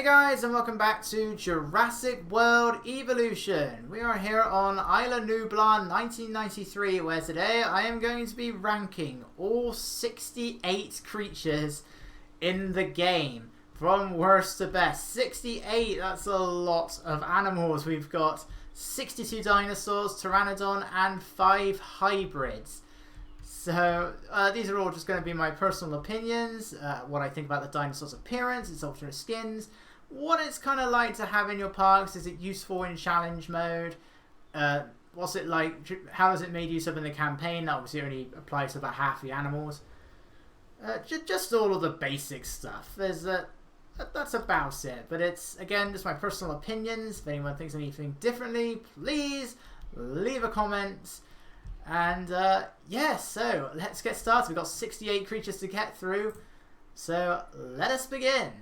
guys, and welcome back to Jurassic World Evolution. We are here on Isla Nublar 1993, where today I am going to be ranking all 68 creatures in the game from worst to best. 68, that's a lot of animals. We've got 62 dinosaurs, pteranodon, and 5 hybrids. So, these are all just going to be my personal opinions, what I think about the dinosaur's appearance, its alternate skins, what it's kind of like to have in your parks, is it useful in challenge mode, what's it like, how is it made use of in the campaign, that obviously only applies to about half the animals, just all of the basic stuff. That's about it, but it's, again, just my personal opinions. If anyone thinks anything differently, please leave a comment. And yeah, so let's get started. We've got 68 creatures to get through, so let us begin.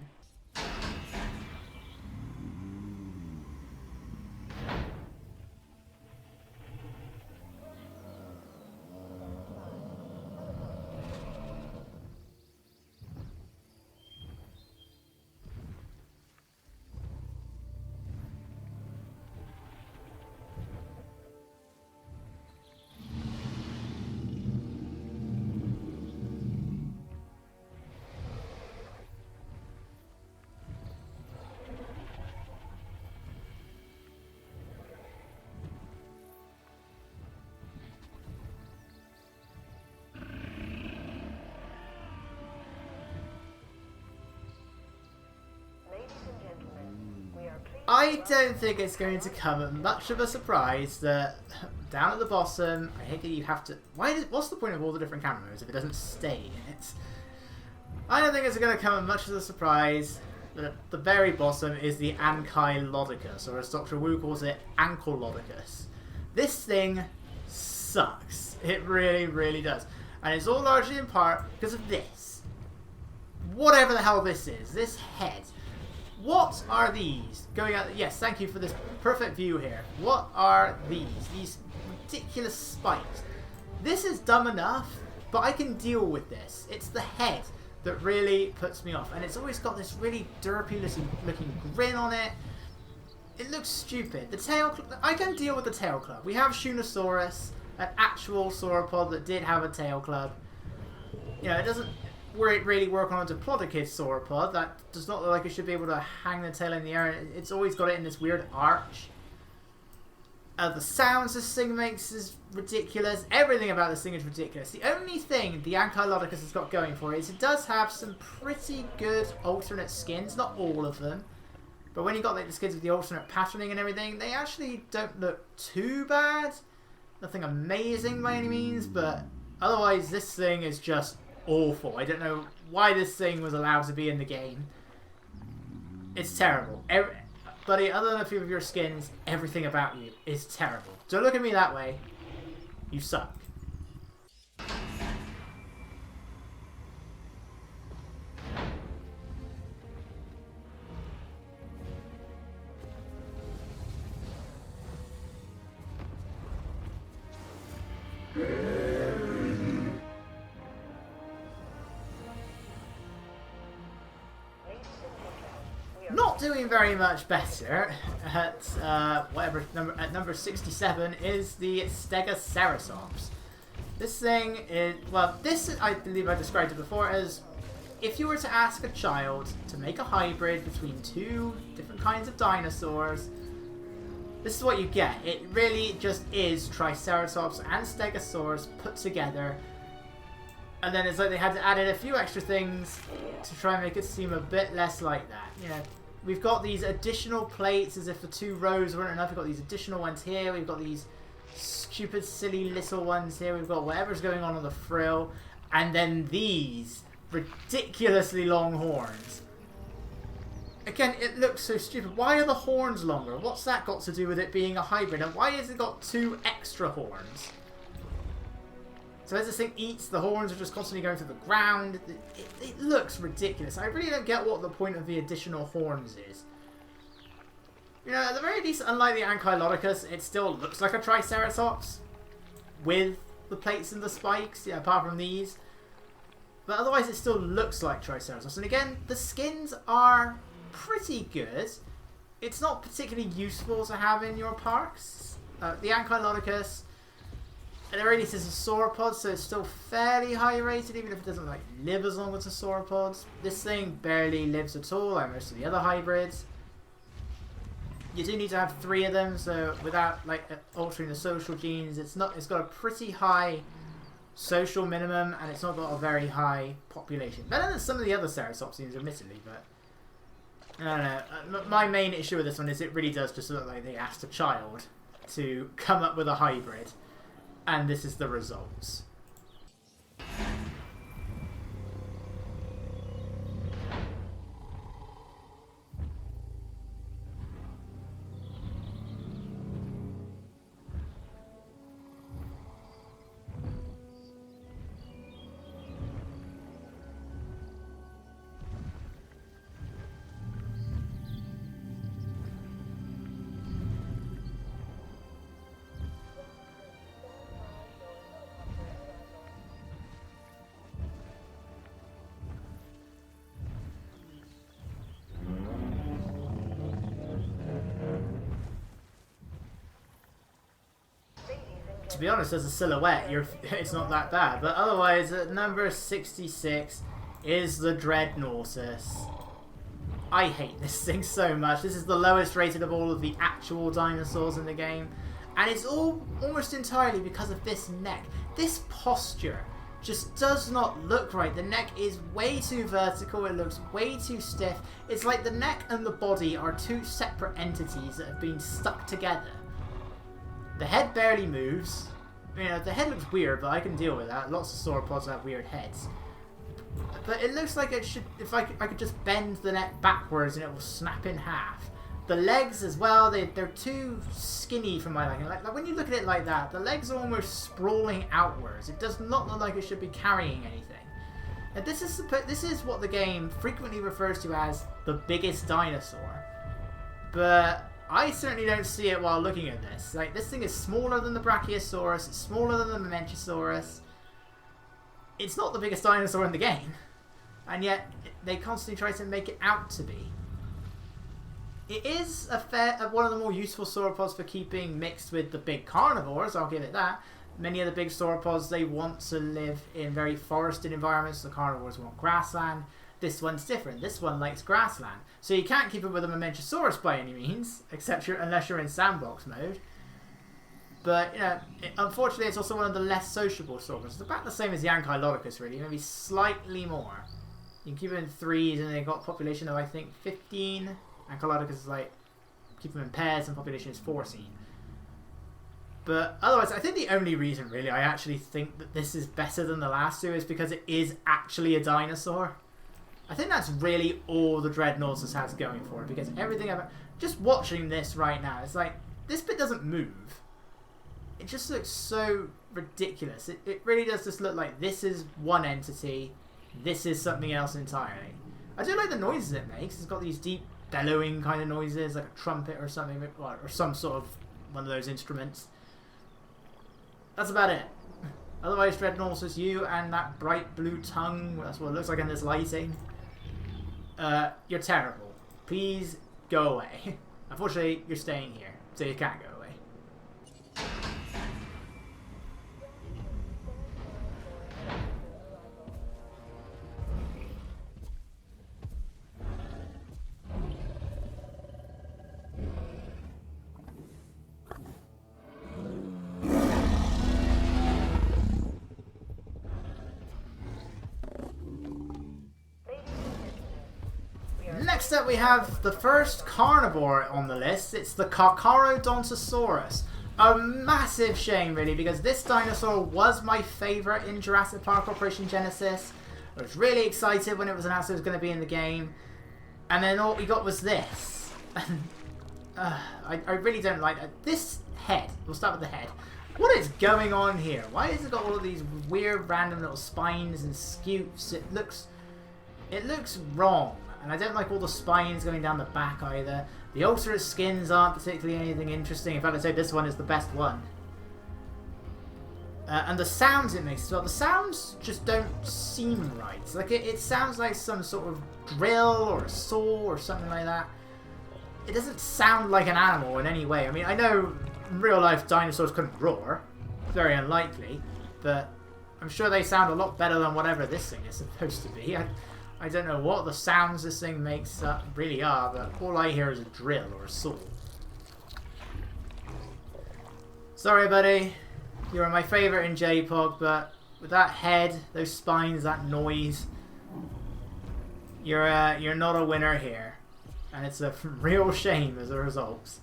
I don't think it's going to come as much of a surprise that down at the bottom, I hate that you have to... What's the point of all the different camera modes if it doesn't stay in it? I don't think it's going to come as much as a surprise that at the very bottom is the Ankylodecus, or as Dr. Wu calls it, Ankylodecus. This thing sucks. It really, really does. And it's all largely in part because of this. Whatever the hell this is. This head. What are these? Going out. Yes, thank you for this perfect view here. What are these? These ridiculous spikes. This is dumb enough, but I can deal with this. It's the head that really puts me off. And it's always got this really derpy looking grin on it. It looks stupid. The tail, I can deal with the tail club. We have Shinosaurus, an actual sauropod that did have a tail club. You know, it doesn't really work on a Diplodocus sauropod. That does not look like it should be able to hang the tail in the air. It's always got it in this weird arch. The sounds this thing makes is ridiculous. Everything about this thing is ridiculous. The only thing the Ankylodecus has got going for it is it does have some pretty good alternate skins. Not all of them. But when you got like the skins with the alternate patterning and everything, they actually don't look too bad. Nothing amazing by any means, but otherwise this thing is just awful. I don't know why this thing was allowed to be in the game. It's terrible. Buddy, other than a few of your skins, everything about you is terrible. Don't look at me that way. You suck. Not doing very much better at at number 67 is the Stegosaurus. This thing is, well, this I believe I described it before as if you were to ask a child to make a hybrid between two different kinds of dinosaurs, this is what you get. It really just is Triceratops and Stegosaurus put together. And then it's like they had to add in a few extra things to try and make it seem a bit less like that. You know, we've got these additional plates as if the 2 rows weren't enough. We've got these additional ones here. We've got these stupid, silly little ones here. We've got whatever's going on the frill. And then these ridiculously long horns. Again, it looks so stupid. Why are the horns longer? What's that got to do with it being a hybrid? And why has it got 2 extra horns? So as this thing eats, the horns are just constantly going through the ground. It looks ridiculous. I really don't get what the point of the additional horns is. You know, at the very least, unlike the Ankylodecus, it still looks like a Triceratops with the plates and the spikes, yeah, apart from these. But otherwise, it still looks like Triceratops. And again, the skins are pretty good. It's not particularly useful to have in your parks. The Ankylonicus, at the very least, is a sauropod, so it's still fairly high rated, even if it doesn't like live as long as the sauropods. This thing barely lives at all, like most of the other hybrids. You do need to have 3 of them, so without like altering the social genes, it's got a pretty high social minimum, and it's not got a very high population. Better than some of the other Ceratopsians, admittedly, but I don't know. My main issue with this one is it really does just look like they asked a child to come up with a hybrid, and this is the results. To be honest, as a silhouette, it's not that bad. But otherwise, at number 66 is the Dread Narcissus. I hate this thing so much. This is the lowest rated of all of the actual dinosaurs in the game. And it's almost entirely because of this neck. This posture just does not look right. The neck is way too vertical. It looks way too stiff. It's like the neck and the body are 2 separate entities that have been stuck together. The head barely moves. You know, the head looks weird, but I can deal with that. Lots of sauropods have weird heads. But it looks like it should, if I could just bend the neck backwards and it will snap in half. The legs as well, they're too skinny for my liking. Like when you look at it like that, the legs are almost sprawling outwards. It does not look like it should be carrying anything. And this is what the game frequently refers to as the biggest dinosaur. But I certainly don't see it while looking at this. Like, this thing is smaller than the Brachiosaurus, it's smaller than the Majungasaurus. It's not the biggest dinosaur in the game, and yet they constantly try to make it out to be. It is one of the more useful sauropods for keeping mixed with the big carnivores, I'll give it that. Many of the big sauropods, they want to live in very forested environments. The carnivores want grassland. This one's different. This one likes grassland. So you can't keep it with a Majungasaurus by any means, unless you're in sandbox mode. But, you know, unfortunately it's also one of the less sociable sauropods. It's about the same as the Ankylodecus, really, maybe slightly more. You can keep it in 3s, and they've got a population of, I think, 15. Ankylodecus is like, keep them in pairs, and population is 14. But otherwise, I think the only reason, really, I actually think that this is better than the last 2 is because it is actually a dinosaur. I think that's really all the Dread Narcissus has going for it, because everything ever... Just watching this right now, it's like, this bit doesn't move. It just looks so ridiculous. It really does just look like this is one entity, this is something else entirely. I do like the noises it makes. It's got these deep bellowing kind of noises, like a trumpet or something, or some sort of one of those instruments. That's about it. Otherwise, Dread Narcissus, you and that bright blue tongue, that's what it looks like in this lighting. You're terrible. Please go away. Unfortunately, you're staying here, so you can't go away. Next up we have the first carnivore on the list. It's the Carcaro Dantosaurus. A massive shame, really, because this dinosaur was my favourite in Jurassic Park Operation Genesis. I was really excited when it was announced it was going to be in the game. And then all we got was this. I really don't like it. This head, we'll start with the head. What is going on here? Why has it got all of these weird random little spines and scutes? It looks wrong. And I don't like all the spines going down the back either. The alternate skins aren't particularly anything interesting. In fact, I'd say this one is the best one. And the sounds it makes as well. The sounds just don't seem right. It's like it sounds like some sort of drill or a saw or something like that. It doesn't sound like an animal in any way. I mean, I know in real life dinosaurs couldn't roar. Very unlikely. But I'm sure they sound a lot better than whatever this thing is supposed to be. I don't know what the sounds this thing makes really are, but all I hear is a drill or a saw. Sorry, buddy. You were my favourite in JPOG, but with that head, those spines, that noise, you're not a winner here. And it's a real shame as a result.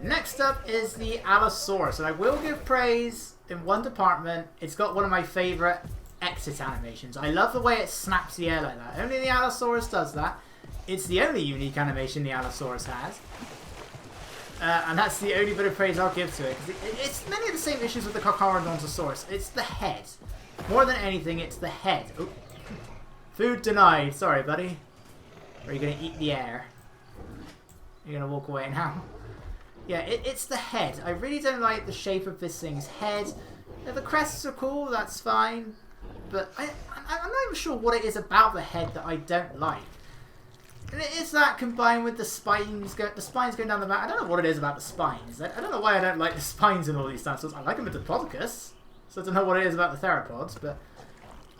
Next up is the Allosaurus, and I will give praise in one department. It's got one of my favourite exit animations. I love the way it snaps the air like that. Only the Allosaurus does that. It's the only unique animation the Allosaurus has. And that's the only bit of praise I'll give to it. It's many of the same issues with the Carcaro Dantosaurus. It's the head. More than anything, it's the head. Oh. Food denied. Sorry, buddy. Or are you going to eat the air? You're going to walk away now? Yeah, it's the head. I really don't like the shape of this thing's head. The crests are cool, that's fine. But I'm not even sure what it is about the head that I don't like. And it is that combined with the spines going down the back. I don't know what it is about the spines. I don't know why I don't like the spines in all these dinosaurs. I like them with Diplodocus. So I don't know what it is about the theropods, but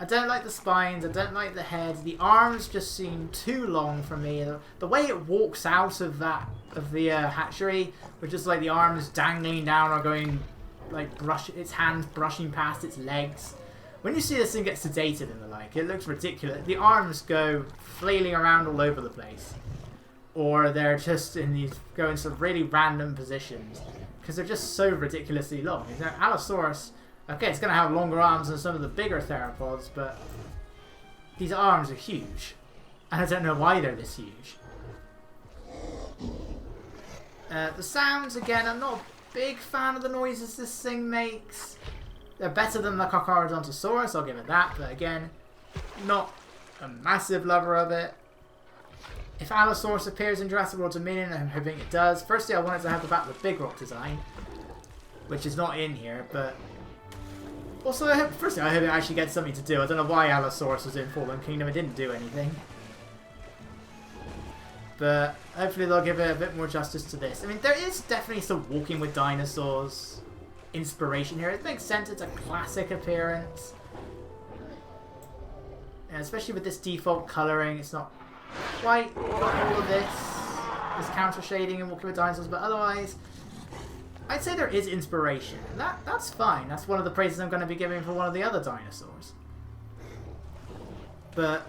I don't like the spines, I don't like the head. The arms just seem too long for me. The way it walks out of the hatchery, with just like the arms dangling down or going like its hands brushing past its legs. When you see this thing get sedated and the like, it looks ridiculous. The arms go flailing around all over the place. Or they're just go in some really random positions. Because they're just so ridiculously long. You know, Allosaurus, okay, it's going to have longer arms than some of the bigger theropods, but these arms are huge. And I don't know why they're this huge. The sounds, again, I'm not a big fan of the noises this thing makes. They're better than the Carcaro Dantosaurus, I'll give it that, but again, not a massive lover of it. If Allosaurus appears in Jurassic World Dominion, I'm hoping it does. Firstly, I wanted to have the Battle of Big Rock design, which is not in here, but also, I hope it actually gets something to do. I don't know why Allosaurus was in Fallen Kingdom, it didn't do anything. But hopefully they'll give it a bit more justice to this. I mean, there is definitely some Walking with Dinosaurs inspiration here. It makes sense, it's a classic appearance. And especially with this default colouring, it's not quite got all of this counter shading and Walking with Dinosaurs, but otherwise, I'd say there is inspiration. And that's fine. That's one of the praises I'm going to be giving for one of the other dinosaurs. But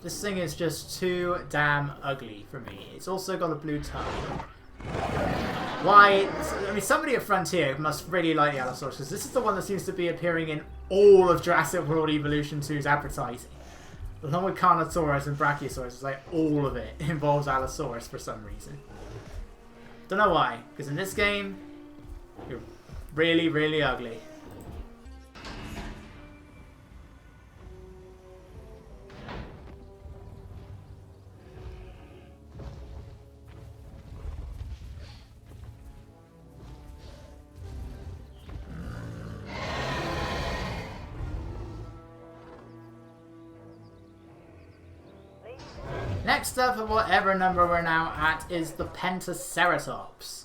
this thing is just too damn ugly for me. It's also got a blue tongue. Why? I mean, somebody at Frontier must really like the Allosaurus, because this is the one that seems to be appearing in all of Jurassic World Evolution 2's advertising. Along with Carnotaurus and Brachiosaurus, it's like all of it involves Allosaurus for some reason. Don't know why, because in this game, you're really, really ugly. Next up, at whatever number we're now at, is the Pentaceratops.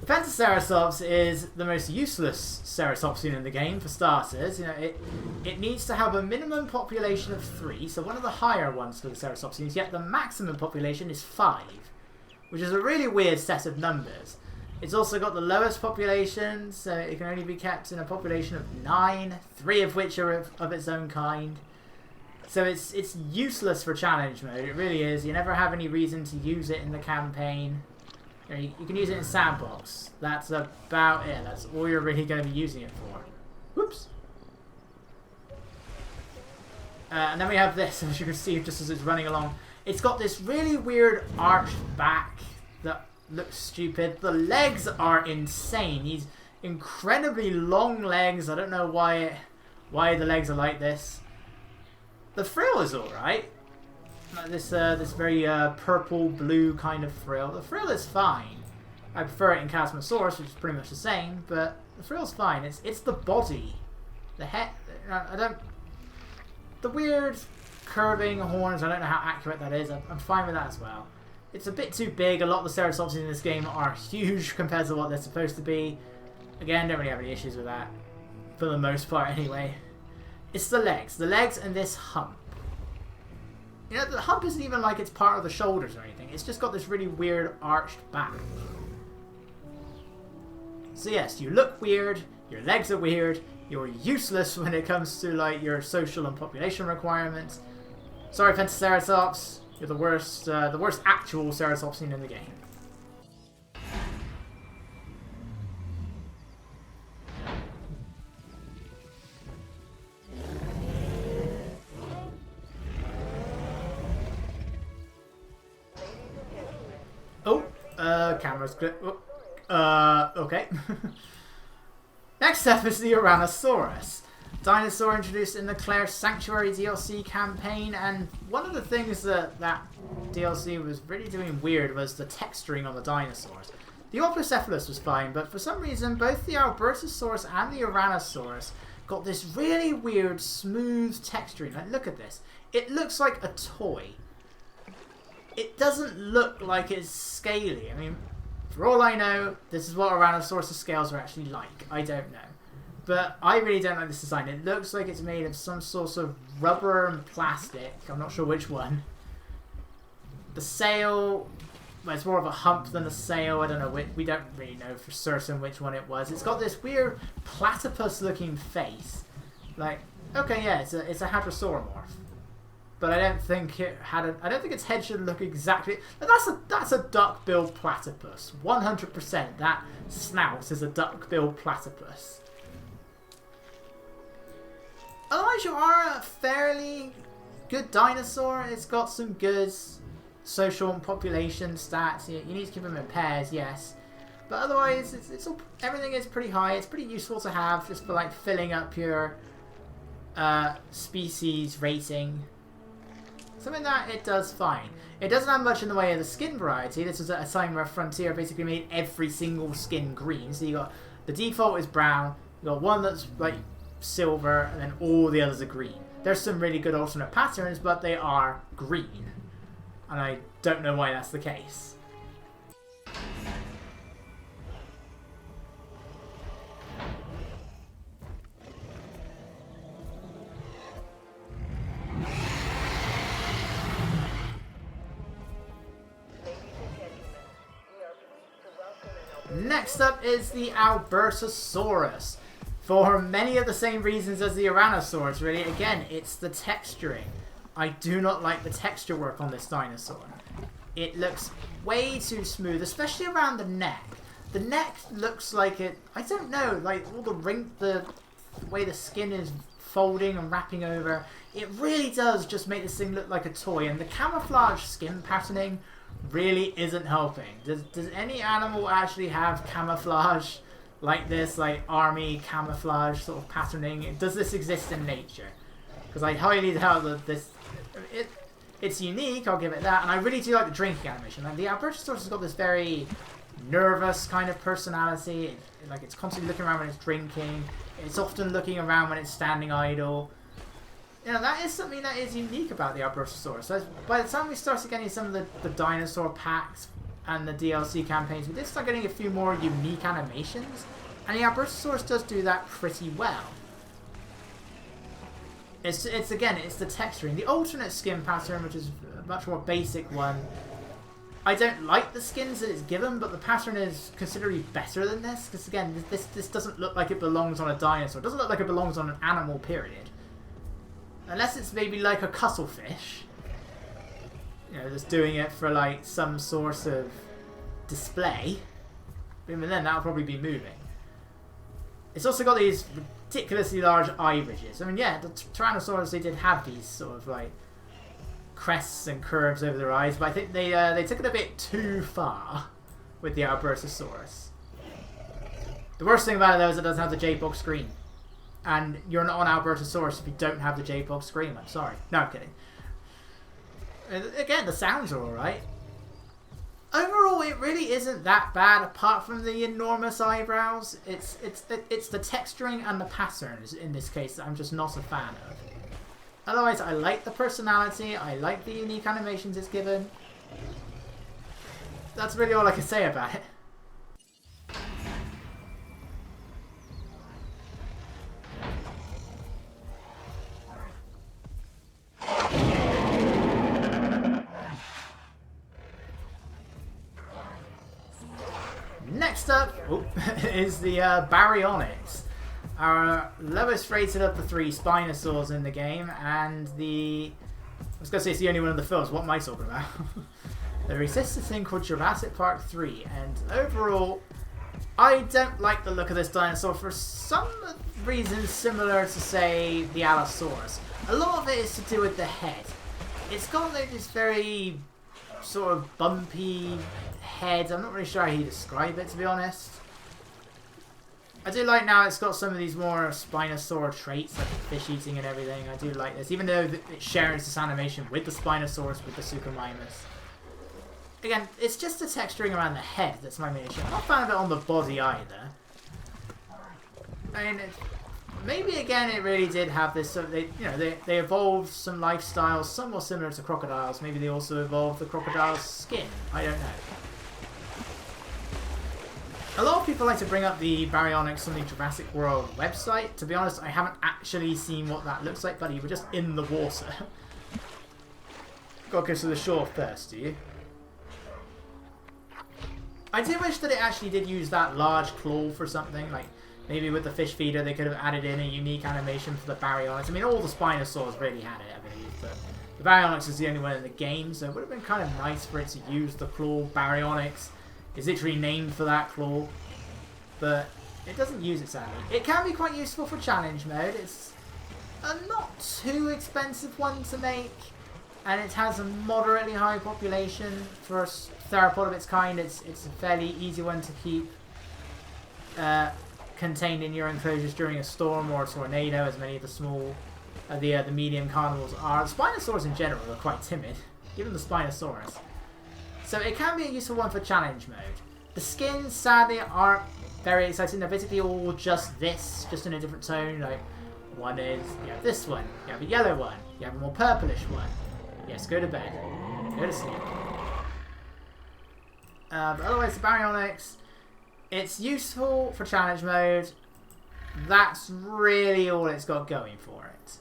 The Pentaceratops is the most useless ceratopsian in the game, for starters. You know, it needs to have a minimum population of 3, so one of the higher ones for the ceratopsians, yet the maximum population is 5, which is a really weird set of numbers. It's also got the lowest population, so it can only be kept in a population of 9, 3 of which are of its own kind. So it's useless for challenge mode, it really is. You never have any reason to use it in the campaign. You can use it in sandbox. That's about it. That's all you're really going to be using it for. Whoops. And then we have this, as you can see just as it's running along. It's got this really weird arched back that look stupid. The legs are insane. These incredibly long legs. I don't know why the legs are like this. The frill is alright. Like this very purple blue kind of frill. The frill is fine. I prefer it in Camarosaurus, which is pretty much the same, but the frill's fine. It's the body, the head. The weird curving horns. I don't know how accurate that is. I'm fine with that as well. It's a bit too big. A lot of the Ceratosaurus in this game are huge compared to what they're supposed to be. Again, don't really have any issues with that, for the most part anyway. It's the legs and this hump. You know, the hump isn't even like it's part of the shoulders or anything. It's just got this really weird arched back. So yes, you look weird, your legs are weird, you're useless when it comes to like your social and population requirements. Sorry, Pentaceratops, you're the worst actual Ceratops seen in the game. Camera's clip. Okay. Next up is the Uranosaurus. Dinosaur introduced in the Claire Sanctuary DLC campaign, and one of the things that DLC was really doing weird was the texturing on the dinosaurs. The Apatosaurus was fine, but for some reason both the Albertasaurus and the Uranosaurus got this really weird smooth texturing. Like, look at this. It looks like a toy. It doesn't look like it's scaly. I mean, for all I know, this is what Uranosaurus scales are actually like. I don't know. But I really don't like this design. It looks like it's made of some sort of rubber and plastic. I'm not sure which one. The sail, well, it's more of a hump than a sail. I don't know. We don't really know for certain which one it was. It's got this weird platypus-looking face. Like, okay, yeah, it's a Hadrosauromorph. But I don't think it had a. I don't think its head should look exactly. That's a duck-billed platypus. 100%. That snout is a duck-billed platypus. Otherwise, you are a fairly good dinosaur. It's got some good social and population stats. You need to keep them in pairs, yes. But otherwise, it's all, everything is pretty high. It's pretty useful to have just for like filling up your species rating. Something that it does fine. It doesn't have much in the way of the skin variety. This was at a time where Frontier basically made every single skin green. So you got the default is brown. You got one that's like silver, and then all the others are green. There's some really good alternate patterns, but they are green, and I don't know why that's the case. Next up is the Albertasaurus. For many of the same reasons as the Uranosaurus, really. Again, it's the texturing. I do not like the texture work on this dinosaur. It looks way too smooth, especially around the neck. The neck looks like it, I don't know, like all the way the skin is folding and wrapping over. It really does just make this thing look like a toy, and the camouflage skin patterning really isn't helping. Does any animal actually have camouflage like this, like army camouflage sort of patterning? Does this exist in nature? Because I highly doubt that it's unique, I'll give it that, and I really do like the drinking animation. Like the Albertasaurus has got this very nervous kind of personality. Like it's constantly looking around when it's drinking. It's often looking around when it's standing idle. You know, that is something that is unique about the Albertasaurus. So by the time we start getting some of the dinosaur packs and the DLC campaigns, we did start getting a few more unique animations, and the Albertasaurus does do that pretty well. It's again, it's the texturing. The alternate skin pattern, which is a much more basic one, I don't like the skins that it's given, but the pattern is considerably better than this, because again, this doesn't look like it belongs on a dinosaur. It doesn't look like it belongs on an animal, period. Unless it's maybe like a cuttlefish. You know, just doing it for like some sort of display. But even then, that'll probably be moving. It's also got these ridiculously large eye ridges. I mean, yeah, the Tyrannosaurus, they did have these sort of like crests and curves over their eyes, but I think they took it a bit too far. with the Albertasaurus. The worst thing about it though is it doesn't have the JPOG screen. And you're not on Albertasaurus if you don't have the JPOG screen. I'm sorry. No, I'm kidding. Again, the sounds are alright. Overall, it really isn't that bad apart from the enormous eyebrows. It's the texturing and the patterns in this case that I'm just not a fan of. Otherwise, I like the personality. I like the unique animations it's given. That's really all I can say about it. Next up is the Baryonyx, our lowest rated of the 3 Spinosaurs in the game, and I was going to say it's the only one in the films. What am I talking about? There exists a thing called Jurassic Park 3, and overall, I don't like the look of this dinosaur for some reason similar to, say, the Allosaurus. A lot of it is to do with the head. It's got like this very sort of bumpy head. I'm not really sure how you describe it, to be honest. I do like now it's got some of these more Spinosaur traits, like fish eating and everything. I do like this, even though it shares this animation with the Spinosaurus, with the Suchomimus. Again, it's just the texturing around the head that's my main issue. I'm not a fan of it on the body either. I mean, maybe again it really did have this. So they evolved some lifestyles somewhat similar to crocodiles. Maybe they also evolved the crocodile's skin. I don't know. A lot of people like to bring up the Baryonyx on the Jurassic World website. To be honest, I haven't actually seen what that looks like, buddy. We're just in the water. Gotta go to the shore first, do you? I do wish that it actually did use that large claw for something. Like, maybe with the fish feeder they could have added in a unique animation for the Baryonyx. I mean, all the Spinosaurs really had it, I believe. But the Baryonyx is the only one in the game, so it would have been kind of nice for it to use the claw. Baryonyx is literally named for that claw, but it doesn't use it, sadly. It can be quite useful for challenge mode. It's a not too expensive one to make, and it has a moderately high population for a theropod of its kind. It's a fairly easy one to keep contained in your enclosures during a storm or a tornado, as many of the small, the medium carnivores are. The Spinosaurus in general are quite timid, even the Spinosaurus. So it can be a useful one for challenge mode. The skins, sadly, aren't very exciting. They're basically all just this, just in a different tone. Like, one is, you have this one, you have a yellow one, you have a more purplish one. Yes, go to bed. Go to sleep. But otherwise, the Baryonyx, it's useful for challenge mode. That's really all it's got going for it.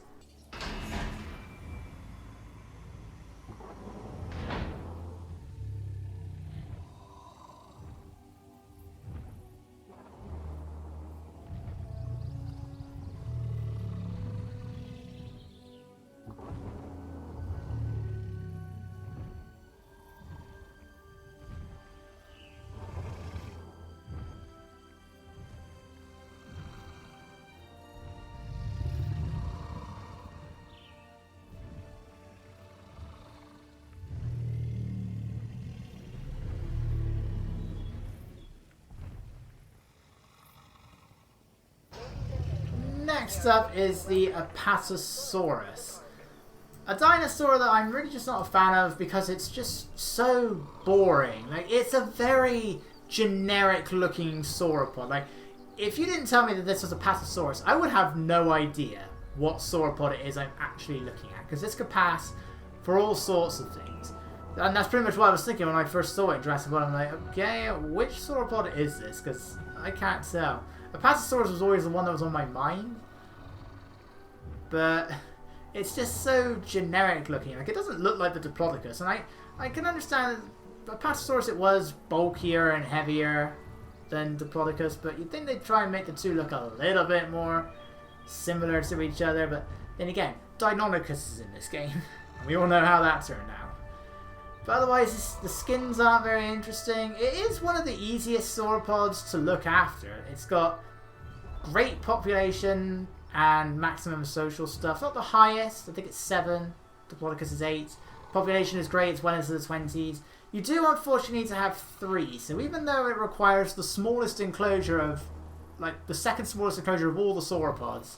Next up is the Apatosaurus. A dinosaur that I'm really just not a fan of because it's just so boring. Like, it's a very generic looking sauropod. Like, if you didn't tell me that this was a Apatosaurus, I would have no idea what sauropod it is I'm actually looking at, because this could pass for all sorts of things. And that's pretty much what I was thinking when I first saw it in Jurassic World. I'm like, okay, which sauropod is this? Because I can't tell. Apatosaurus was always the one that was on my mind, but it's just so generic looking. Like, it doesn't look like the Diplodocus, and I can understand Apatosaurus, it was bulkier and heavier than Diplodocus, but you'd think they'd try and make the two look a little bit more similar to each other. But then again, Deinonychus is in this game, and we all know how that turned out. But otherwise, the skins aren't very interesting. It is one of the easiest sauropods to look after. It's got great population and maximum social stuff. Not the highest, I think it's 7. Diplodocus is 8. Population is great, it's well into the 20s. You do unfortunately need to have 3, so even though it requires the smallest enclosure of, like the second smallest enclosure of all the sauropods,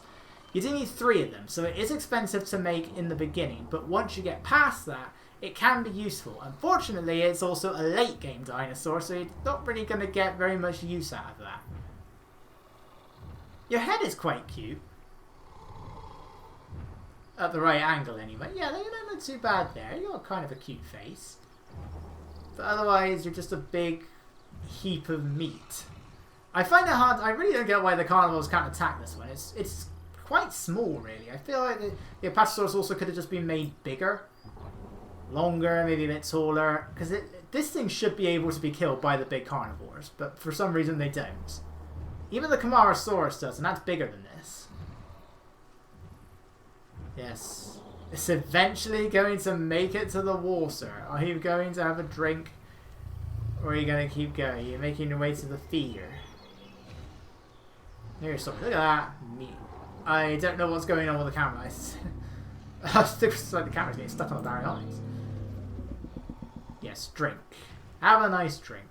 you do need 3 of them, so it is expensive to make in the beginning, but once you get past that, it can be useful. Unfortunately, it's also a late game dinosaur, so you're not really going to get very much use out of that. Your head is quite cute. At the right angle, anyway. Yeah, they don't look too bad there. You've got kind of a cute face. But otherwise, you're just a big heap of meat. I find it hard. I really don't get why the carnivores can't attack this one. It's quite small, really. I feel like the Apatosaurus also could have just been made bigger. Longer, maybe a bit taller. Because this thing should be able to be killed by the big carnivores. But for some reason, they don't. Even the Camarosaurus does, and that's bigger than this. Yes. It's eventually going to make it to the water. Are you going to have a drink? Or are you going to keep going? You're making your way to the feeder. Here's something. Look at that. Meat. I don't know what's going on with the camera. It's like the camera's getting stuck on the Baryonyx. Yes, drink. Have a nice drink.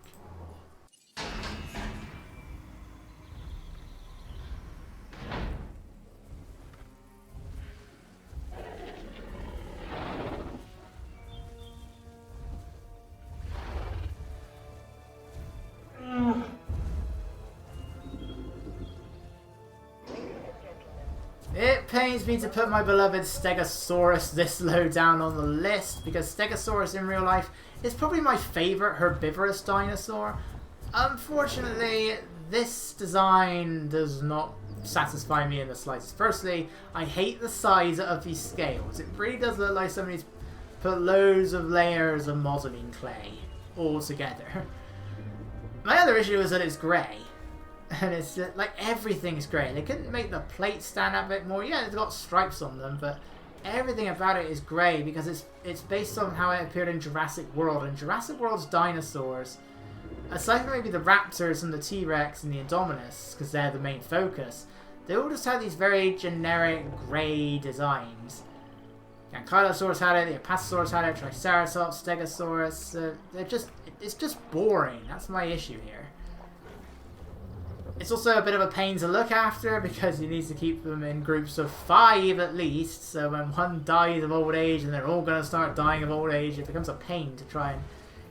It pains me to put my beloved Stegosaurus this low down on the list, because Stegosaurus in real life is probably my favourite herbivorous dinosaur. Unfortunately, this design does not satisfy me in the slightest. Firstly, I hate the size of these scales. It really does look like somebody's put loads of layers of modelling clay all together. My other issue is that it's grey. And it's like everything's grey. They couldn't make the plates stand out a bit more. Yeah, it's got stripes on them, but everything about it is grey because it's based on how it appeared in Jurassic World. And Jurassic World's dinosaurs, aside from maybe the raptors and the T-Rex and the Indominus, because they're the main focus, they all just have these very generic grey designs. Ankylosaurus had it, the Apatosaurus had it, Triceratops, Stegosaurus. It's just boring. That's my issue here. It's also a bit of a pain to look after because you need to keep them in groups of 5 at least. So when one dies of old age and they're all going to start dying of old age, it becomes a pain to try and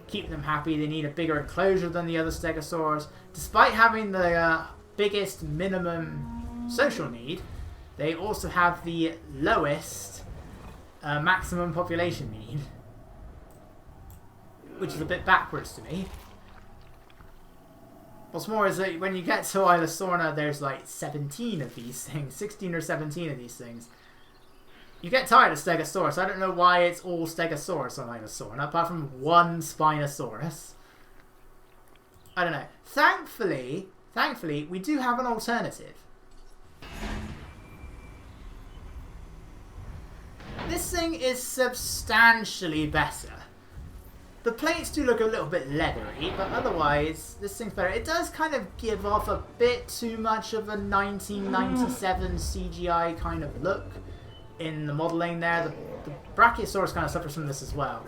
keep them happy. They need a bigger enclosure than the other Stegosaurs. Despite having the biggest minimum social need, they also have the lowest maximum population need. Which is a bit backwards to me. What's more is that when you get to Allosaurus, there's like 17 of these things, 16 or 17 of these things. You get tired of Stegosaurus. I don't know why it's all Stegosaurus on Allosaurus, apart from one Spinosaurus. I don't know. Thankfully, we do have an alternative. This thing is substantially better. The plates do look a little bit leathery, but otherwise, this thing's better. It does kind of give off a bit too much of a 1997 CGI kind of look in the modelling there. The Brachiosaurus kind of suffers from this as well.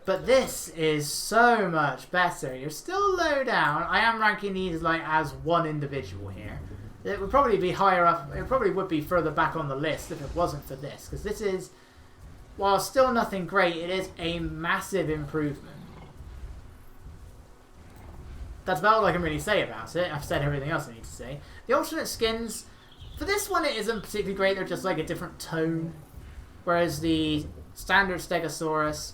But this is so much better. You're still low down. I am ranking these like as one individual here. It would probably be higher up. It probably would be further back on the list if it wasn't for this, because this is, while still nothing great, it is a massive improvement. That's about all I can really say about it. I've said everything else I need to say. The alternate skins, for this one it isn't particularly great. They're just like a different tone. Whereas the standard Stegosaurus,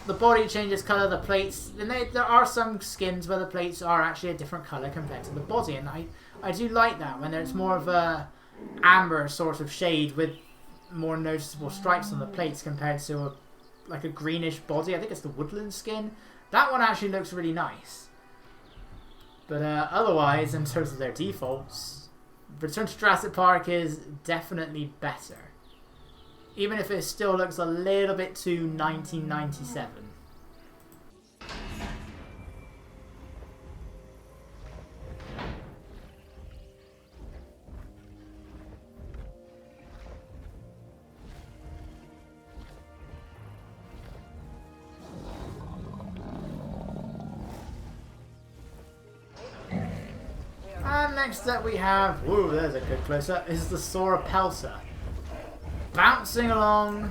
the body changes colour, the plates, and there are some skins where the plates are actually a different colour compared to the body. And I do like that, when there's more of a amber sort of shade with more noticeable stripes on the plates compared to like a greenish body. I think it's the woodland skin. That one actually looks really nice. But otherwise, in terms of their defaults, Return to Jurassic Park is definitely better. Even if it still looks a little bit too 1997. next up we have, ooh, there's a good close-up, is the Sora Pelzer. Bouncing along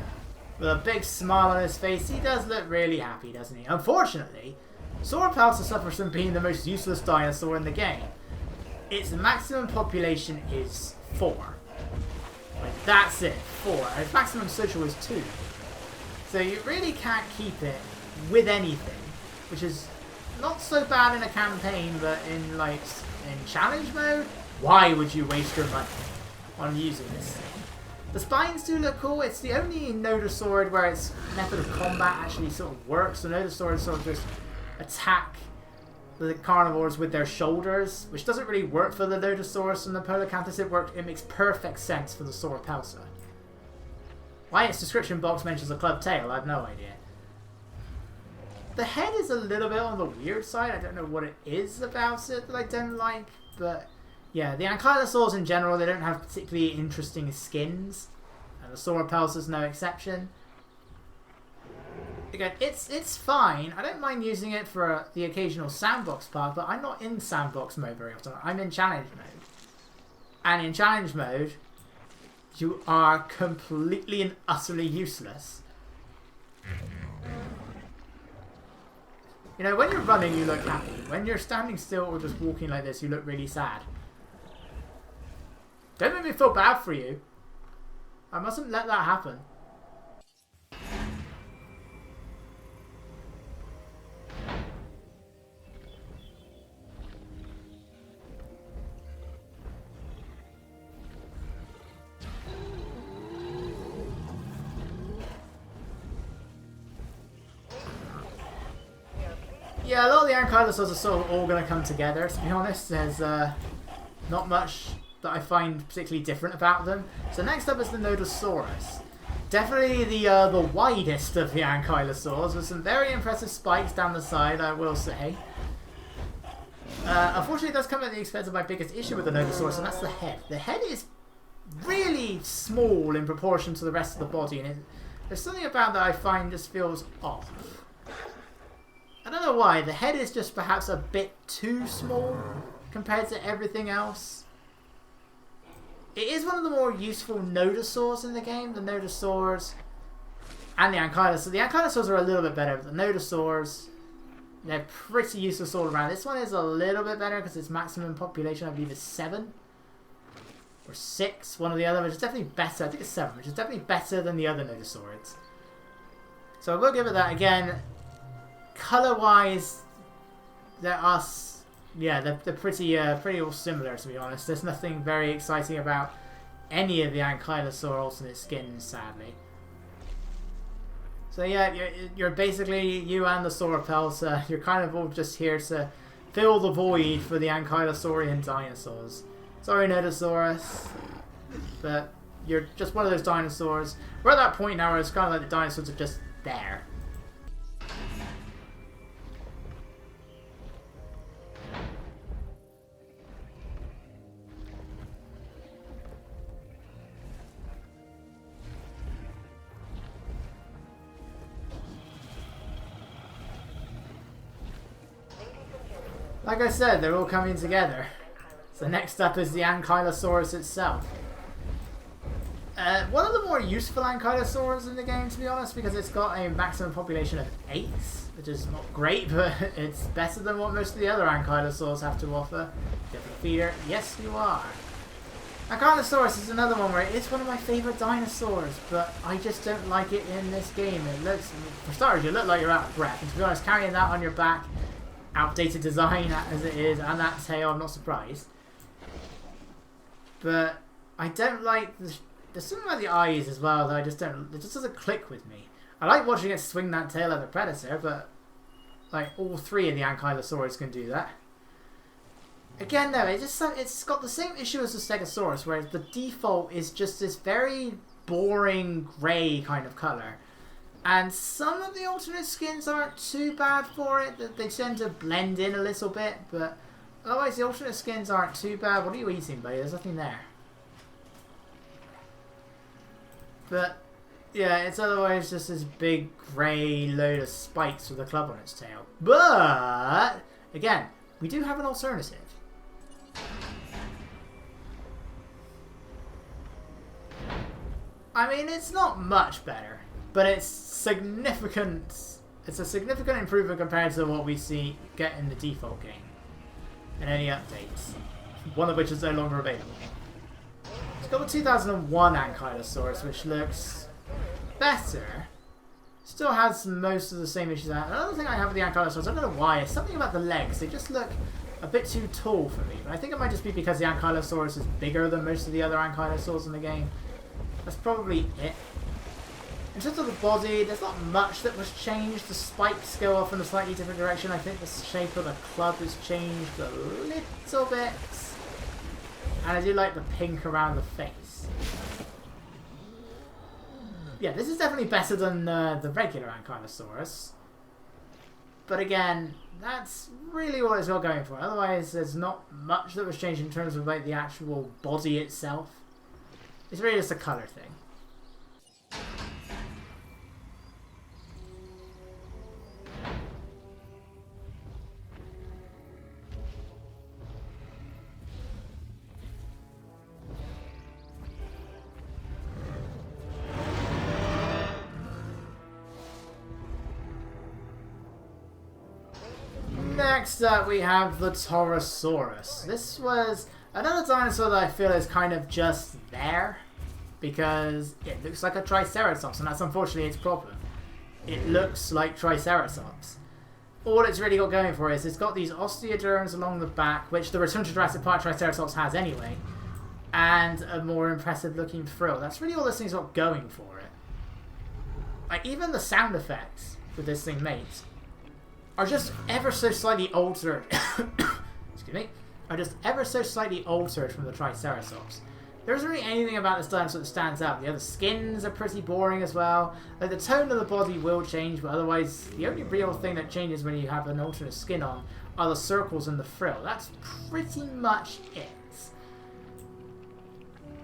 with a big smile on his face. He does look really happy, doesn't he? Unfortunately, Sora Pelzer suffers from being the most useless dinosaur in the game. Its maximum population is 4. Like, that's it, 4. And its maximum social is 2. So you really can't keep it with anything, which is not so bad in a campaign, but in like in challenge mode, why would you waste your money on using this thing? The spines do look cool. It's the only Nodosaurid where its method of combat actually sort of works. The Nodosaurid sort of just attack the carnivores with their shoulders, which doesn't really work for the Nodosaurus and the Polacanthus. It makes perfect sense for the Sora Pelzer. Why its description box mentions a club tail, I have no idea. The head is a little bit on the weird side. I don't know what it is about it that I don't like, but yeah, the Ankylosaurs in general, they don't have particularly interesting skins, and the Sora Pelzer is no exception. Again, it's fine. I don't mind using it for the occasional sandbox part, but I'm not in sandbox mode very often. I'm in challenge mode. And in challenge mode, you are completely and utterly useless. You know, when you're running, you look happy. When you're standing still or just walking like this, you look really sad. Don't make me feel bad for you. I mustn't let that happen. Yeah, a lot of the Ankylosaurs are sort of all going to come together, to be honest. There's not much that I find particularly different about them. So next up is the Nodosaurus. Definitely the widest of the Ankylosaurs, with some very impressive spikes down the side, I will say. Unfortunately, it does come at the expense of my biggest issue with the Nodosaurus, and that's the head. The head is really small in proportion to the rest of the body, and there's something about that I find just feels off. I don't know why. The head is just perhaps a bit too small compared to everything else. It is one of the more useful Nodosaurs in the game. The Nodosaurs and the Ankylosaurs. So the Ankylosaurs are a little bit better, but the Nodosaurs, they're pretty useless all around. This one is a little bit better because its maximum population, I believe, is 7 or 6. One or the other, which is definitely better. I think it's 7, which is definitely better than the other Nodosaurids. So I will give it that. Again, color-wise, they're pretty all similar, to be honest. There's nothing very exciting about any of the Ankylosaur alternate skins, sadly. So yeah, you're basically, you and the Sora Pelzer, you're kind of all just here to fill the void for the Ankylosaurian dinosaurs. Sorry, Nodosaurus, but you're just one of those dinosaurs. We're at that point now where it's kind of like the dinosaurs are just there. Like I said, they're all coming together. So next up is the Ankylosaurus itself. One of the more useful Ankylosaurs in the game, to be honest, because it's got a maximum population of 8, which is not great, but it's better than what most of the other Ankylosaurs have to offer. Different feeder, yes you are. Ankylosaurus is another one where it's one of my favourite dinosaurs, but I just don't like it in this game. It looks, for starters, you look like you're out of breath, and to be honest, carrying that on your back, outdated design as it is, and that tail, I'm not surprised. But I don't like there's something about the eyes as well that I just don't, it just doesn't click with me. I like watching it swing that tail at the Predator, but like all 3 of the Ankylosaurs can do that. Again though, it's got the same issue as the Stegosaurus, where the default is just this very boring grey kind of colour. And some of the alternate skins aren't too bad for it. They tend to blend in a little bit, but otherwise the alternate skins aren't too bad. What are you eating, buddy? There's nothing there. But yeah, it's otherwise just this big grey load of spikes with a club on its tail. But again, we do have an alternative. I mean, it's not much better, but it's significant. It's a significant improvement compared to what we get in the default game. And any updates, one of which is no longer available. Let's go with 2001 Ankylosaurus, which looks better. Still has most of the same issues. Another thing I have with the Ankylosaurus, I don't know why, it's something about the legs. They just look a bit too tall for me. But I think it might just be because the Ankylosaurus is bigger than most of the other Ankylosaurs in the game. That's probably it. In terms of the body, there's not much that was changed. The spikes go off in a slightly different direction. I think the shape of the club has changed a little bit. And I do like the pink around the face. Yeah, this is definitely better than the regular Ankylosaurus. But again, that's really what it's got going for. Otherwise, there's not much that was changed in terms of like the actual body itself. It's really just a colour thing. Next up we have the Taurosaurus. This was another dinosaur that I feel is kind of just there because it looks like a Triceratops, and that's unfortunately its problem. It looks like Triceratops. All it's really got going for it is it's got these osteoderms along the back, which the Return to Jurassic Park Triceratops has anyway, and a more impressive looking frill. That's really all this thing's got going for it. Like, even the sound effects that this thing makes are just ever so slightly altered. Excuse me. Are just ever so slightly altered from the Triceratops. There isn't really anything about this dinosaur that stands out. The other skins are pretty boring as well. Like, the tone of the body will change, but otherwise the only real thing that changes when you have an alternate skin on are the circles and the frill. That's pretty much it.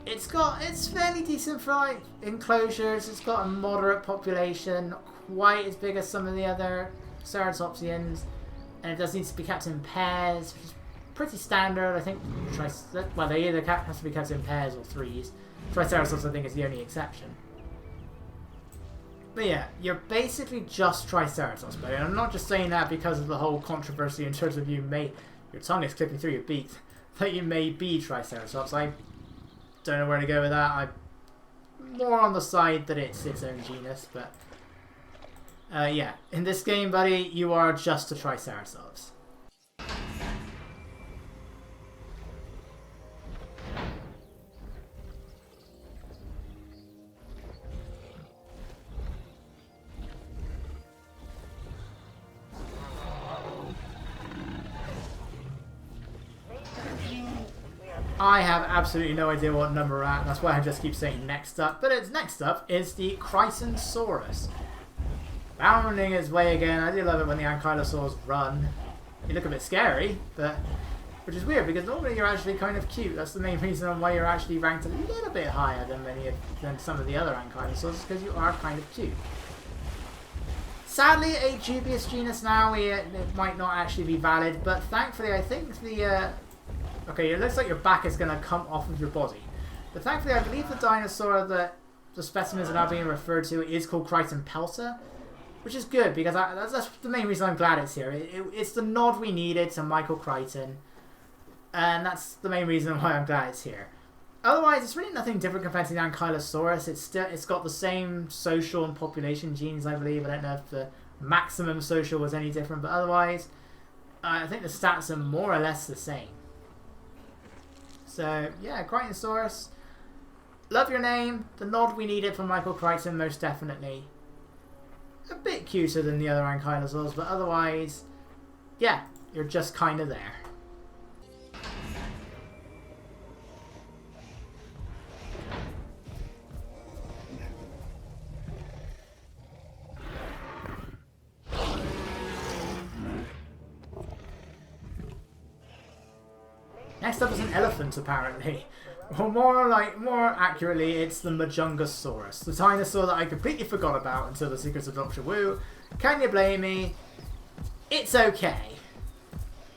It's fairly decent for like enclosures. It's got a moderate population, not quite as big as some of the other Ceratopsians, and it does need to be kept in pairs, which is pretty standard. I think well, they either have to be kept in pairs or threes. Triceratops, I think, is the only exception. But yeah, you're basically just Triceratops, but I'm not just saying that because of the whole controversy in terms of your tongue is clipping through your beak, that you may be Triceratops. I don't know where to go with that. I'm more on the side that it's its own genus, but yeah, in this game, buddy, you are just a Triceratops. I have absolutely no idea what number we're at, and that's why I just keep saying next up. But it's next up is the Chryson Saurus. Bounding his way again. I do love it when the Ankylosaurs run. They look a bit scary, but which is weird because normally you're actually kind of cute. That's the main reason why you're actually ranked a little bit higher than some of the other Ankylosaurs, because you are kind of cute. Sadly, a dubious genus now. It might not actually be valid, but thankfully I think the okay, it looks like your back is going to come off of your body. But thankfully I believe the dinosaur that the specimens are now being referred to is called Sora Pelzer, which is good because that's the main reason I'm glad it's here. It's the nod we needed to Michael Crichton, and that's the main reason why I'm glad it's here. Otherwise, it's really nothing different compared to the Ankylosaurus. It's got the same social and population genes, I believe. I don't know if the maximum social was any different, but otherwise, I think the stats are more or less the same. So yeah, Crichtonsaurus, love your name. The nod we needed from Michael Crichton, most definitely. A bit cuter than the other Ankylosaurs, but otherwise, yeah, you're just kind of there. Next up is an elephant, apparently. Or more accurately, it's the Majungasaurus, the dinosaur that I completely forgot about until the Secrets of Dr. Wu. Can you blame me? It's okay.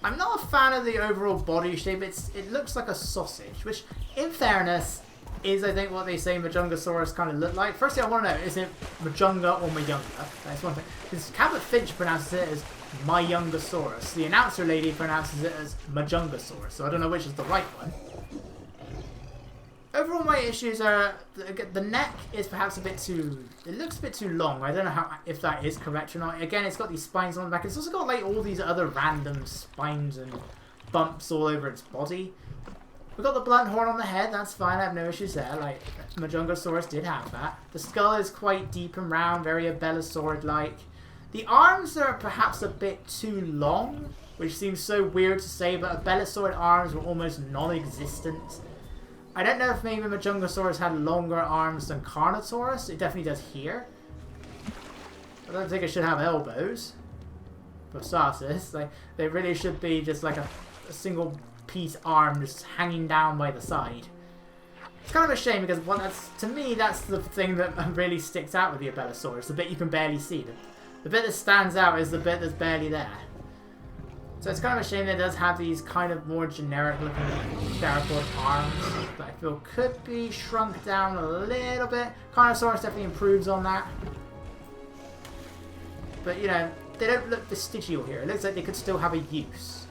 I'm not a fan of the overall body shape. It looks like a sausage, which, in fairness, is, I think, what they say Majungasaurus kind of look like. Firstly, I want to know, is it Majunga or Majunga? That's one thing. Because Cabot Finch pronounces it as Majungasaurus. The announcer lady pronounces it as Majungasaurus, so I don't know which is the right one. Overall, my issues are the neck is perhaps a bit too. It looks a bit too long. I don't know if that is correct or not. Again, it's got these spines on the back. It's also got like all these other random spines and bumps all over its body. We've got the blunt horn on the head. That's fine. I have no issues there. Like Majungasaurus did have that. The skull is quite deep and round, very Abelosaurid-like. The arms are perhaps a bit too long, which seems so weird to say, but Abelosaurid arms were almost non-existent. I don't know if maybe Majungasaurus had longer arms than Carnotaurus. It definitely does here. I don't think it should have elbows. For starters, they really should be just like a single piece arm just hanging down by the side. It's kind of a shame because to me that's the thing that really sticks out with the Abelosauris. The bit you can barely see. The bit that stands out is the bit that's barely there. So it's kind of a shame that it does have these kind of more generic looking theropod arms that I feel could be shrunk down a little bit. Carnosaurus definitely improves on that. But you know, they don't look vestigial here. It looks like they could still have a use.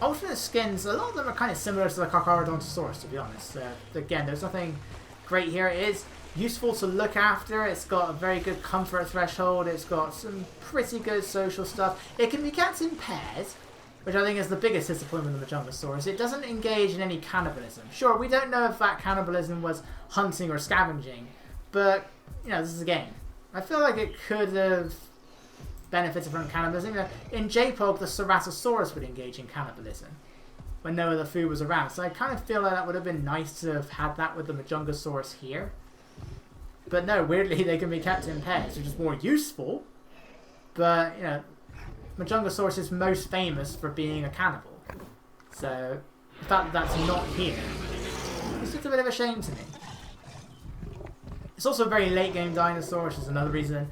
Alternate skins, a lot of them are kind of similar to the Carcaro Dantosaurus, to be honest. Again, there's nothing great here. It is useful to look after. It's got a very good comfort threshold. It's got some pretty good social stuff. It can be kept in pairs, which I think is the biggest disappointment of the Majungasaurus. It doesn't engage in any cannibalism. Sure, we don't know if that cannibalism was hunting or scavenging, but, you know, this is a game. I feel like it could have benefited from cannibalism. In J-Pog, the Ceratosaurus would engage in cannibalism when no other food was around. So I kind of feel like that would have been nice to have had that with the Majungasaurus here. But no, weirdly they can be kept in pairs, which is more useful. But, you know, Majungasaurus is most famous for being a cannibal. So the fact that that's not here, it's just a bit of a shame to me. It's also a very late game dinosaur, which is another reason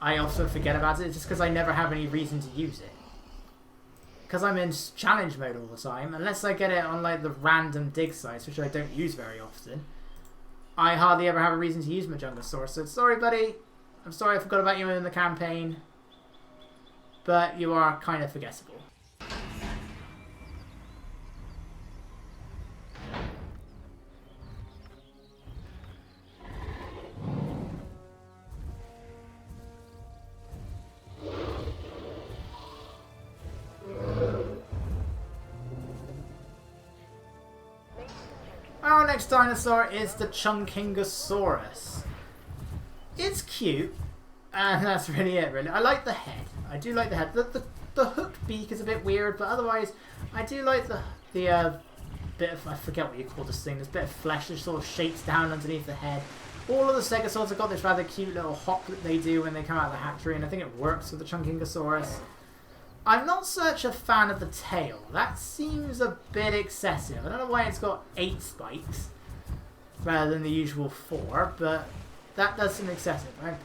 I also forget about it. It's just because I never have any reason to use it. Because I'm in challenge mode all the time, unless I get it on like the random dig sites, which I don't use very often, I hardly ever have a reason to use Majungasaurus. So sorry buddy, I'm sorry I forgot about you in the campaign, but you are kind of forgettable. Our next dinosaur is the Chunkingosaurus. It's cute, and that's really it, really. I like the head. I do like the head. The hooked beak is a bit weird, but otherwise, I do like the bit of, I forget what you call this thing, this bit of flesh that sort of shapes down underneath the head. All of the Stegosaurs have got this rather cute little hop that they do when they come out of the hatchery, and I think it works with the Chunkingosaurus. I'm not such a fan of the tail. That seems a bit excessive. I don't know why it's got 8 spikes rather than the usual 4, but that does seem excessive. Right?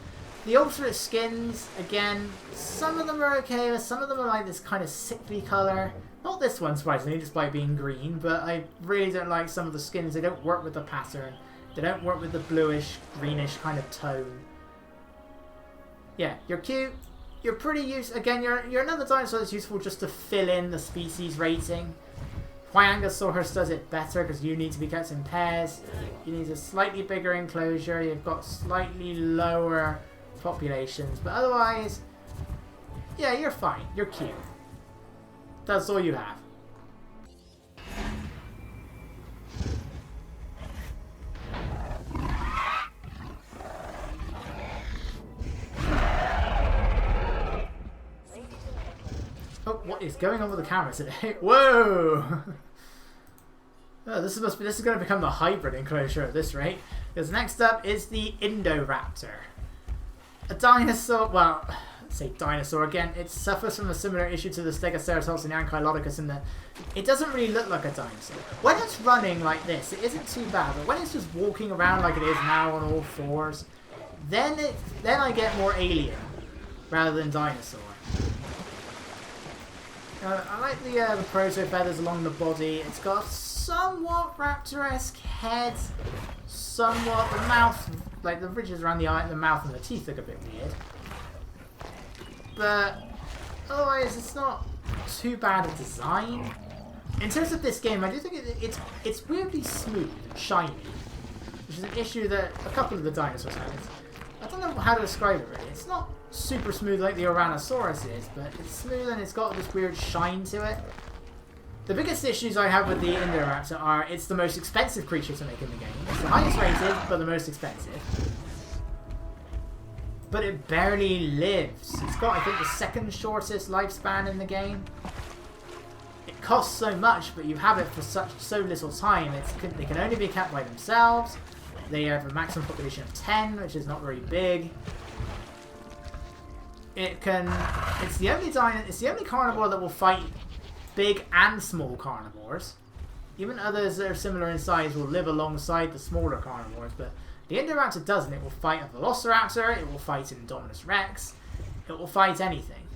The alternate skins, again, some of them are okay, but some of them are like this kind of sickly colour. Not this one, surprisingly, despite being green, but I really don't like some of the skins. They don't work with the pattern. They don't work with the bluish, greenish kind of tone. Yeah, you're cute. You're pretty useful. Again, you're another dinosaur that's useful just to fill in the species rating. Huangosaurus does it better because you need to be kept in pairs. You need a slightly bigger enclosure. You've got slightly lower populations, but otherwise, yeah, you're fine. You're cute. That's all you have. Oh, what is going on with the camera today? Whoa! Oh, this is going to become the hybrid enclosure at this rate. Because next up is the Indoraptor. A dinosaur, well, let's say dinosaur again. It suffers from a similar issue to the Stegosaurus and the Ankylodecus in that it doesn't really look like a dinosaur. When it's running like this, it isn't too bad. But when it's just walking around like it is now on all fours, then I get more alien rather than dinosaur. I like the proto feathers along the body. It's got somewhat raptor-esque head, somewhat the mouth, like the ridges around the eye, the mouth and the teeth look a bit weird. But otherwise, it's not too bad a design. In terms of this game, I do think it's weirdly smooth and shiny, which is an issue that a couple of the dinosaurs have. I don't know how to describe it really. It's not super smooth like the Uranosaurus is, but it's smooth and it's got this weird shine to it. The biggest issues I have with the Indoraptor are it's the most expensive creature to make in the game. It's the highest rated, but the most expensive. But it barely lives. It's got, I think, the second shortest lifespan in the game. It costs so much, but you have it for so little time. They can only be kept by themselves. They have a maximum population of 10, which is not very big. It's the only carnivore that will fight big and small carnivores. Even others that are similar in size will live alongside the smaller carnivores, but the Indoraptor doesn't. It will fight a Velociraptor, it will fight an Indominus Rex, it will fight anything.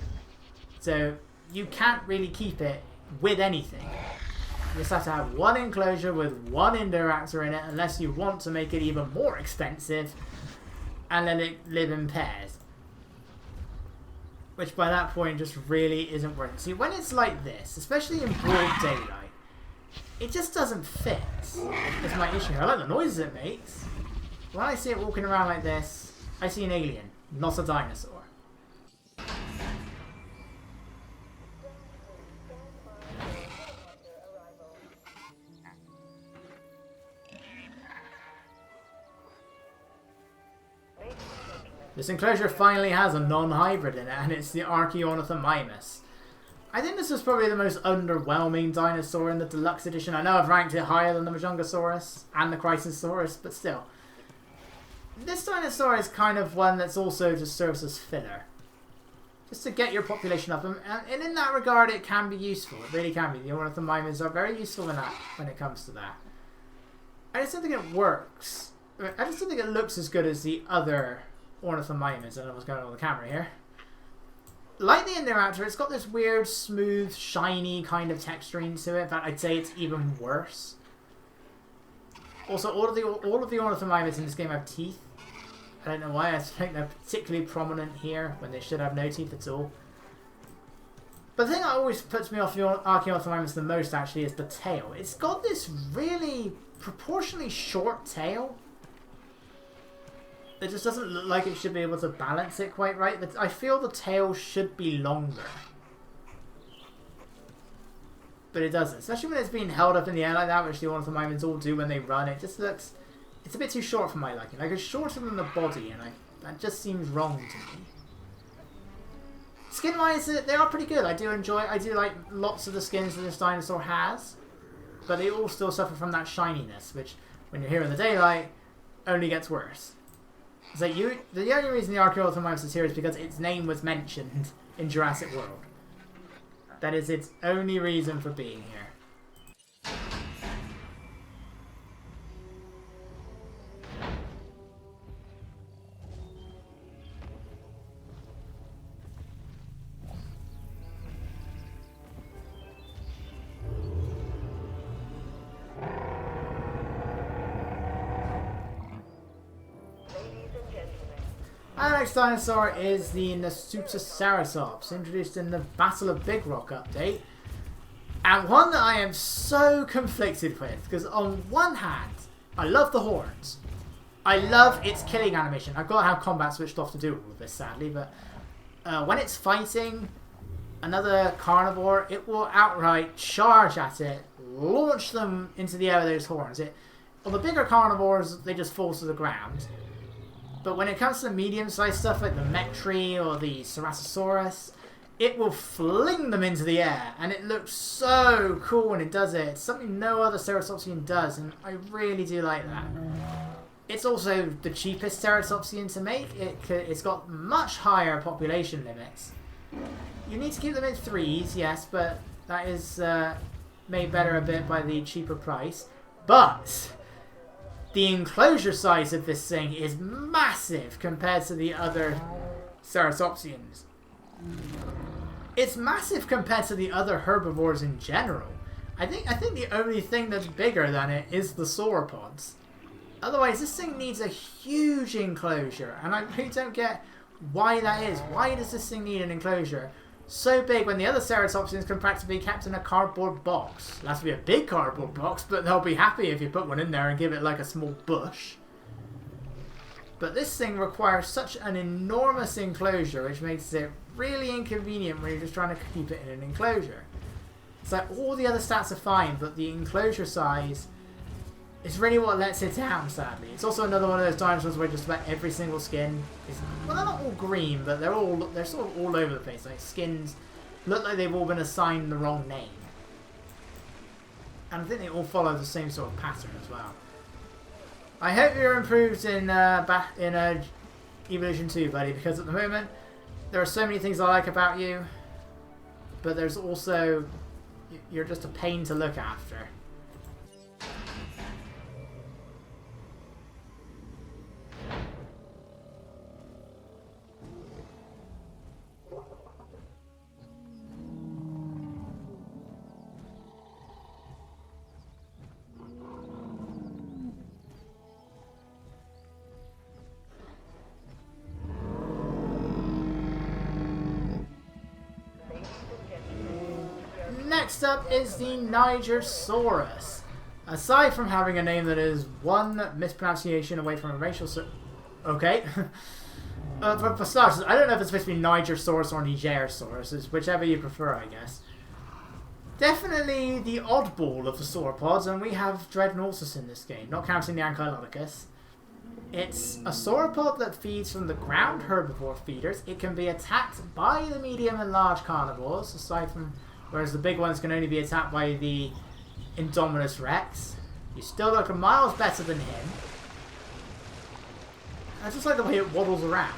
So you can't really keep it with anything. You just have to have one enclosure with one Indoraptor in it, unless you want to make it even more expensive and let it live in pairs. Which by that point just really isn't worth it. See, when it's like this, especially in broad daylight, it just doesn't fit. That's my issue. I like the noises it makes. When I see it walking around like this, I see an alien, not a dinosaur. This enclosure finally has a non-hybrid in it, and it's the Archaeornithomimus. I think this is probably the most underwhelming dinosaur in the deluxe edition. I know I've ranked it higher than the Majungasaurus and the Chryson Saurus, but still. This dinosaur is kind of one that's also just serves as filler. Just to get your population up, and in that regard it can be useful. It really can be. The Ornithomimus are very useful when it comes to that. I just don't think it works. I just don't think it looks as good as the other Ornithomimus. I don't know what's going on with the camera here. Like the Indoraptor, it's got this weird, smooth, shiny kind of texturing to it, but I'd say it's even worse. Also, all of the Ornithomimus in this game have teeth. I don't know why. I think they're particularly prominent here when they should have no teeth at all. But the thing that always puts me off the Archaeornithomimus the most actually is the tail. It's got this really proportionally short tail. It just doesn't look like it should be able to balance it quite right. I feel the tail should be longer. But it doesn't. Especially when it's being held up in the air like that, which the Ornithomimus all do when they run. It just looks... It's a bit too short for my liking. Like, it's shorter than the body, and that just seems wrong to me. Skin-wise, they are pretty good. I do like lots of the skins that this dinosaur has. But they all still suffer from that shininess, which, when you're here in the daylight, only gets worse. So the only reason the Archaeornithomimus is here is because its name was mentioned in Jurassic World. That is its only reason for being here. Our next dinosaur is the Nasutosaurus, introduced in the Battle of Big Rock update. And one that I am so conflicted with, because on one hand, I love the horns. I love its killing animation. I've got to have combat switched off to do all of this, sadly, but when it's fighting another carnivore, it will outright charge at it, launch them into the air with those horns. On the bigger carnivores, they just fall to the ground. But when it comes to medium-sized stuff like the Metri or the Ceratosaurus, it will fling them into the air, and it looks so cool when it does it. It's something no other Ceratopsian does, and I really do like that. It's also the cheapest Ceratopsian to make. It's got much higher population limits. You need to keep them in 3s, yes, but that is made better a bit by the cheaper price. But the enclosure size of this thing is massive compared to the other Ceratopsians. It's massive compared to the other herbivores in general. I think the only thing that's bigger than it is the sauropods. Otherwise, this thing needs a huge enclosure, and I really don't get why that is. Why does this thing need an enclosure so big when the other ceratopsians can practically be kept in a cardboard box? It has to be a big cardboard box, but they'll be happy if you put one in there and give it like a small bush. But this thing requires such an enormous enclosure, which makes it really inconvenient when you're just trying to keep it in an enclosure. It's like all the other stats are fine, but the enclosure size is really what lets it down, sadly. It's also another one of those dinosaurs where just about every single skin is, well, they're not all green, but they're sort of all over the place. Like, skins look like they've all been assigned the wrong name. And I think they all follow the same sort of pattern as well. I hope you're improved in Evolution 2, buddy, because at the moment there are so many things I like about you, but there's also, you're just a pain to look after. Next up is the Niger Saurus. Aside from having a name that is one mispronunciation away from a racial okay. For starters, I don't know if it's supposed to be Niger Saurus or Niger Saurus. It's whichever you prefer, I guess. Definitely the oddball of the sauropods, and we have Dread Narcissus in this game, not counting the Ankylonicus. It's a sauropod that feeds from the ground herbivore feeders. It can be attacked by the medium and large carnivores, aside from, whereas the big ones can only be attacked by the Indominus Rex. You still look miles better than him. I just like the way it waddles around.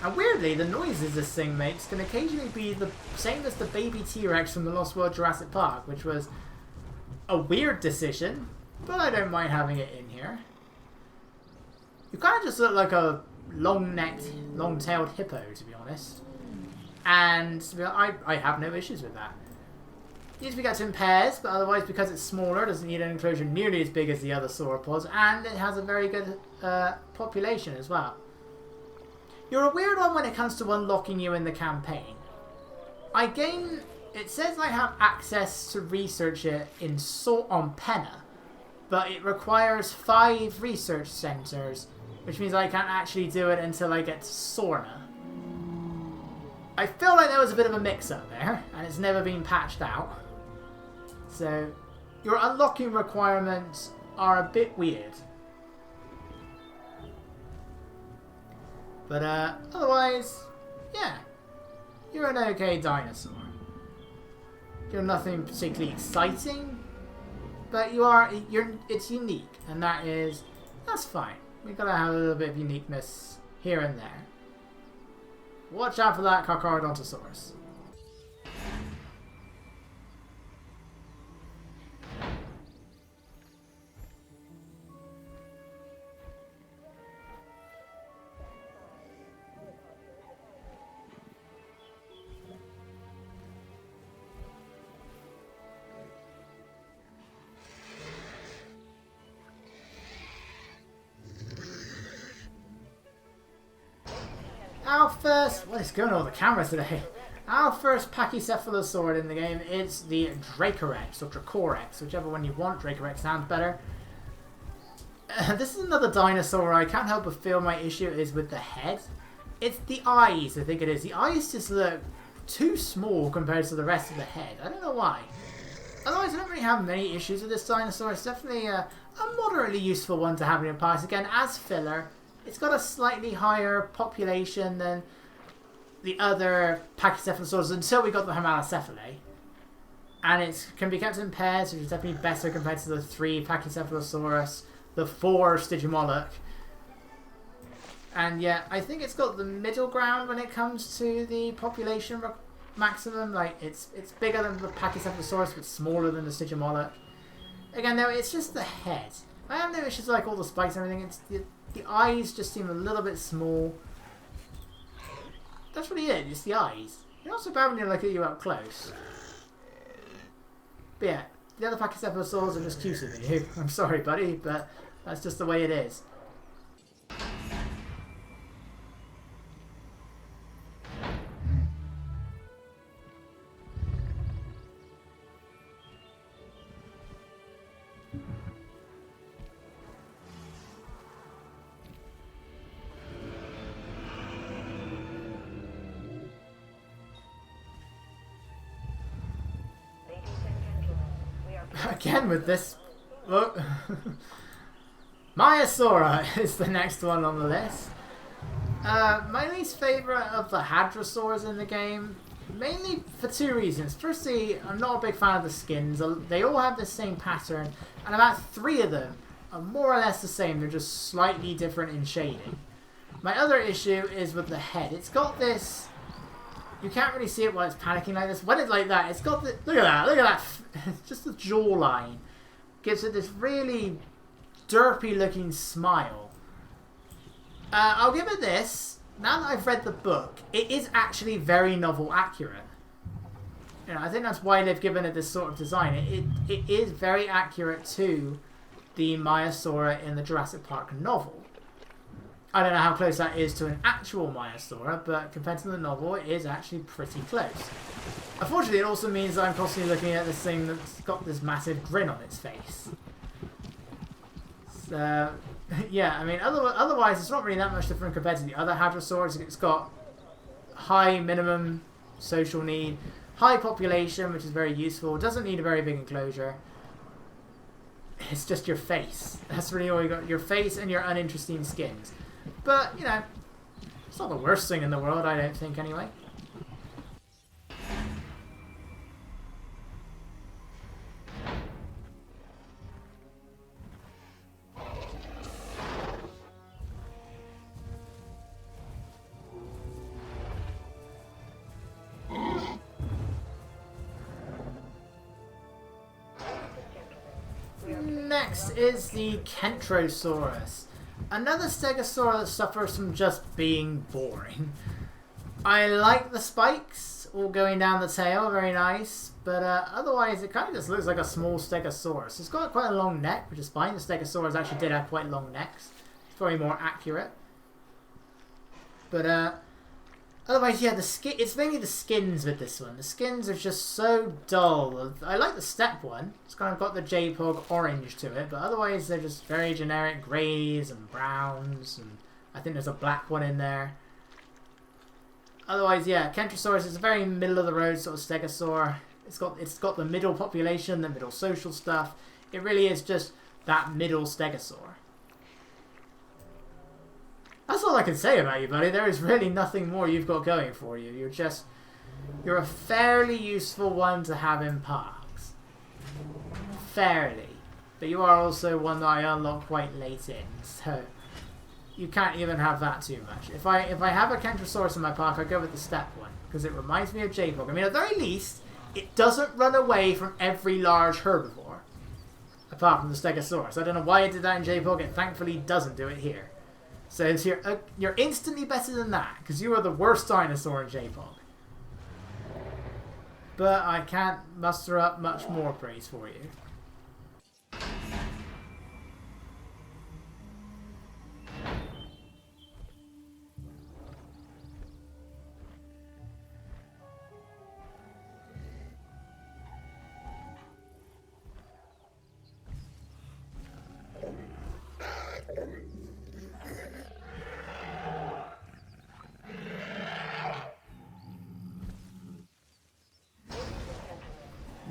And weirdly, the noises this thing makes can occasionally be the same as the baby T-Rex from the Lost World Jurassic Park, which was a weird decision, but I don't mind having it in here. You kind of just look like a long-necked, long-tailed hippo, to be honest. And I have no issues with that. It needs to be kept in pairs, but otherwise, because it's smaller, it doesn't need an enclosure nearly as big as the other sauropods, and it has a very good population as well. You're a weird one when it comes to unlocking you in the campaign. It says I have access to research it on Penna, but it requires 5 research centers, which means I can't actually do it until I get to Sorna. I feel like there was a bit of a mix-up there, and it's never been patched out. So, your unlocking requirements are a bit weird. But otherwise, yeah, you're an okay dinosaur. You're nothing particularly exciting, but it's unique, and that's fine. We've got to have a little bit of uniqueness here and there. Watch out for that Carcaro Dantosaurus. Our first, what is going on with the camera today? Our first Pachycephalosaurus in the game is the Dracorex, or Dracorex, whichever one you want. Dracorex sounds better. This is another dinosaur I can't help but feel my issue is with the head. It's the eyes, I think it is. The eyes just look too small compared to the rest of the head. I don't know why. Otherwise, I don't really have many issues with this dinosaur. It's definitely a moderately useful one to have in your party. Again, as filler. It's got a slightly higher population than the other Pachycephalosaurus until we got the Homalocephalae. And it can be kept in pairs, which is definitely better compared to the 3 Pachycephalosaurus, the 4 Stygimoloch. And yeah, I think it's got the middle ground when it comes to the population maximum. Like, it's bigger than the Pachycephalosaurus, but smaller than the Stygimoloch. Again, though, it's just the head. I have no issues like all the spikes and everything. It's the eyes just seem a little bit small. That's really it, it's the eyes. You're not so bad when you look at you up close. But yeah, the other Pachycephalosaurs are just cuter than you. I'm sorry, buddy, but that's just the way it is. Again with this. Look. Maiasaura is the next one on the list. My least favourite of the hadrosaurs in the game, mainly for two reasons. Firstly, I'm not a big fan of the skins. They all have the same pattern, and about 3 of them are more or less the same. They're just slightly different in shading. My other issue is with the head. It's got this... You can't really see it while it's panicking like this. When it's like that, it's got the... Look at that. Just the jawline gives it this really derpy looking smile. I'll give it this. Now that I've read the book, it is actually very novel accurate. You know, I think that's why they've given it this sort of design. It is very accurate to the Maiasaura in the Jurassic Park novel. I don't know how close that is to an actual Maiasaura, but compared to the novel, it is actually pretty close. Unfortunately, it also means that I'm constantly looking at this thing that's got this massive grin on its face. So, yeah, I mean, otherwise, it's not really that much different compared to the other hadrosaurs. It's got high minimum social need, high population, which is very useful. It doesn't need a very big enclosure. It's just your face. That's really all you got. Your face and your uninteresting skins. But, you know, it's not the worst thing in the world, I don't think, anyway. Next is the Kentrosaurus. Another stegosaur that suffers from just being boring. I like the spikes all going down the tail, very nice, but otherwise it kind of just looks like a small stegosaurus. It's got quite a long neck, which is fine. The stegosaurs actually did have quite long necks. It's probably more accurate. But otherwise, yeah, it's mainly the skins with this one. The skins are just so dull. I like the step one. It's kind of got the JPOG orange to it, but otherwise they're just very generic greys and browns, and I think there's a black one in there. Otherwise, yeah, Kentrosaurus is a very middle of the road sort of stegosaur. It's got the middle population, the middle social stuff. It really is just that middle stegosaur. That's all I can say about you, buddy. There is really nothing more you've got going for you. You're a fairly useful one to have in parks. Fairly. But you are also one that I unlocked quite late in, so you can't even have that too much. If I have a Kentrosaurus in my park, I go with the step one, because it reminds me of JPOG. I mean, at the very least, it doesn't run away from every large herbivore, apart from the Stegosaurus. I don't know why it did that in JPOG. It thankfully doesn't do it here. So you're instantly better than that, because you are the worst dinosaur in JPOG. But I can't muster up much more praise for you.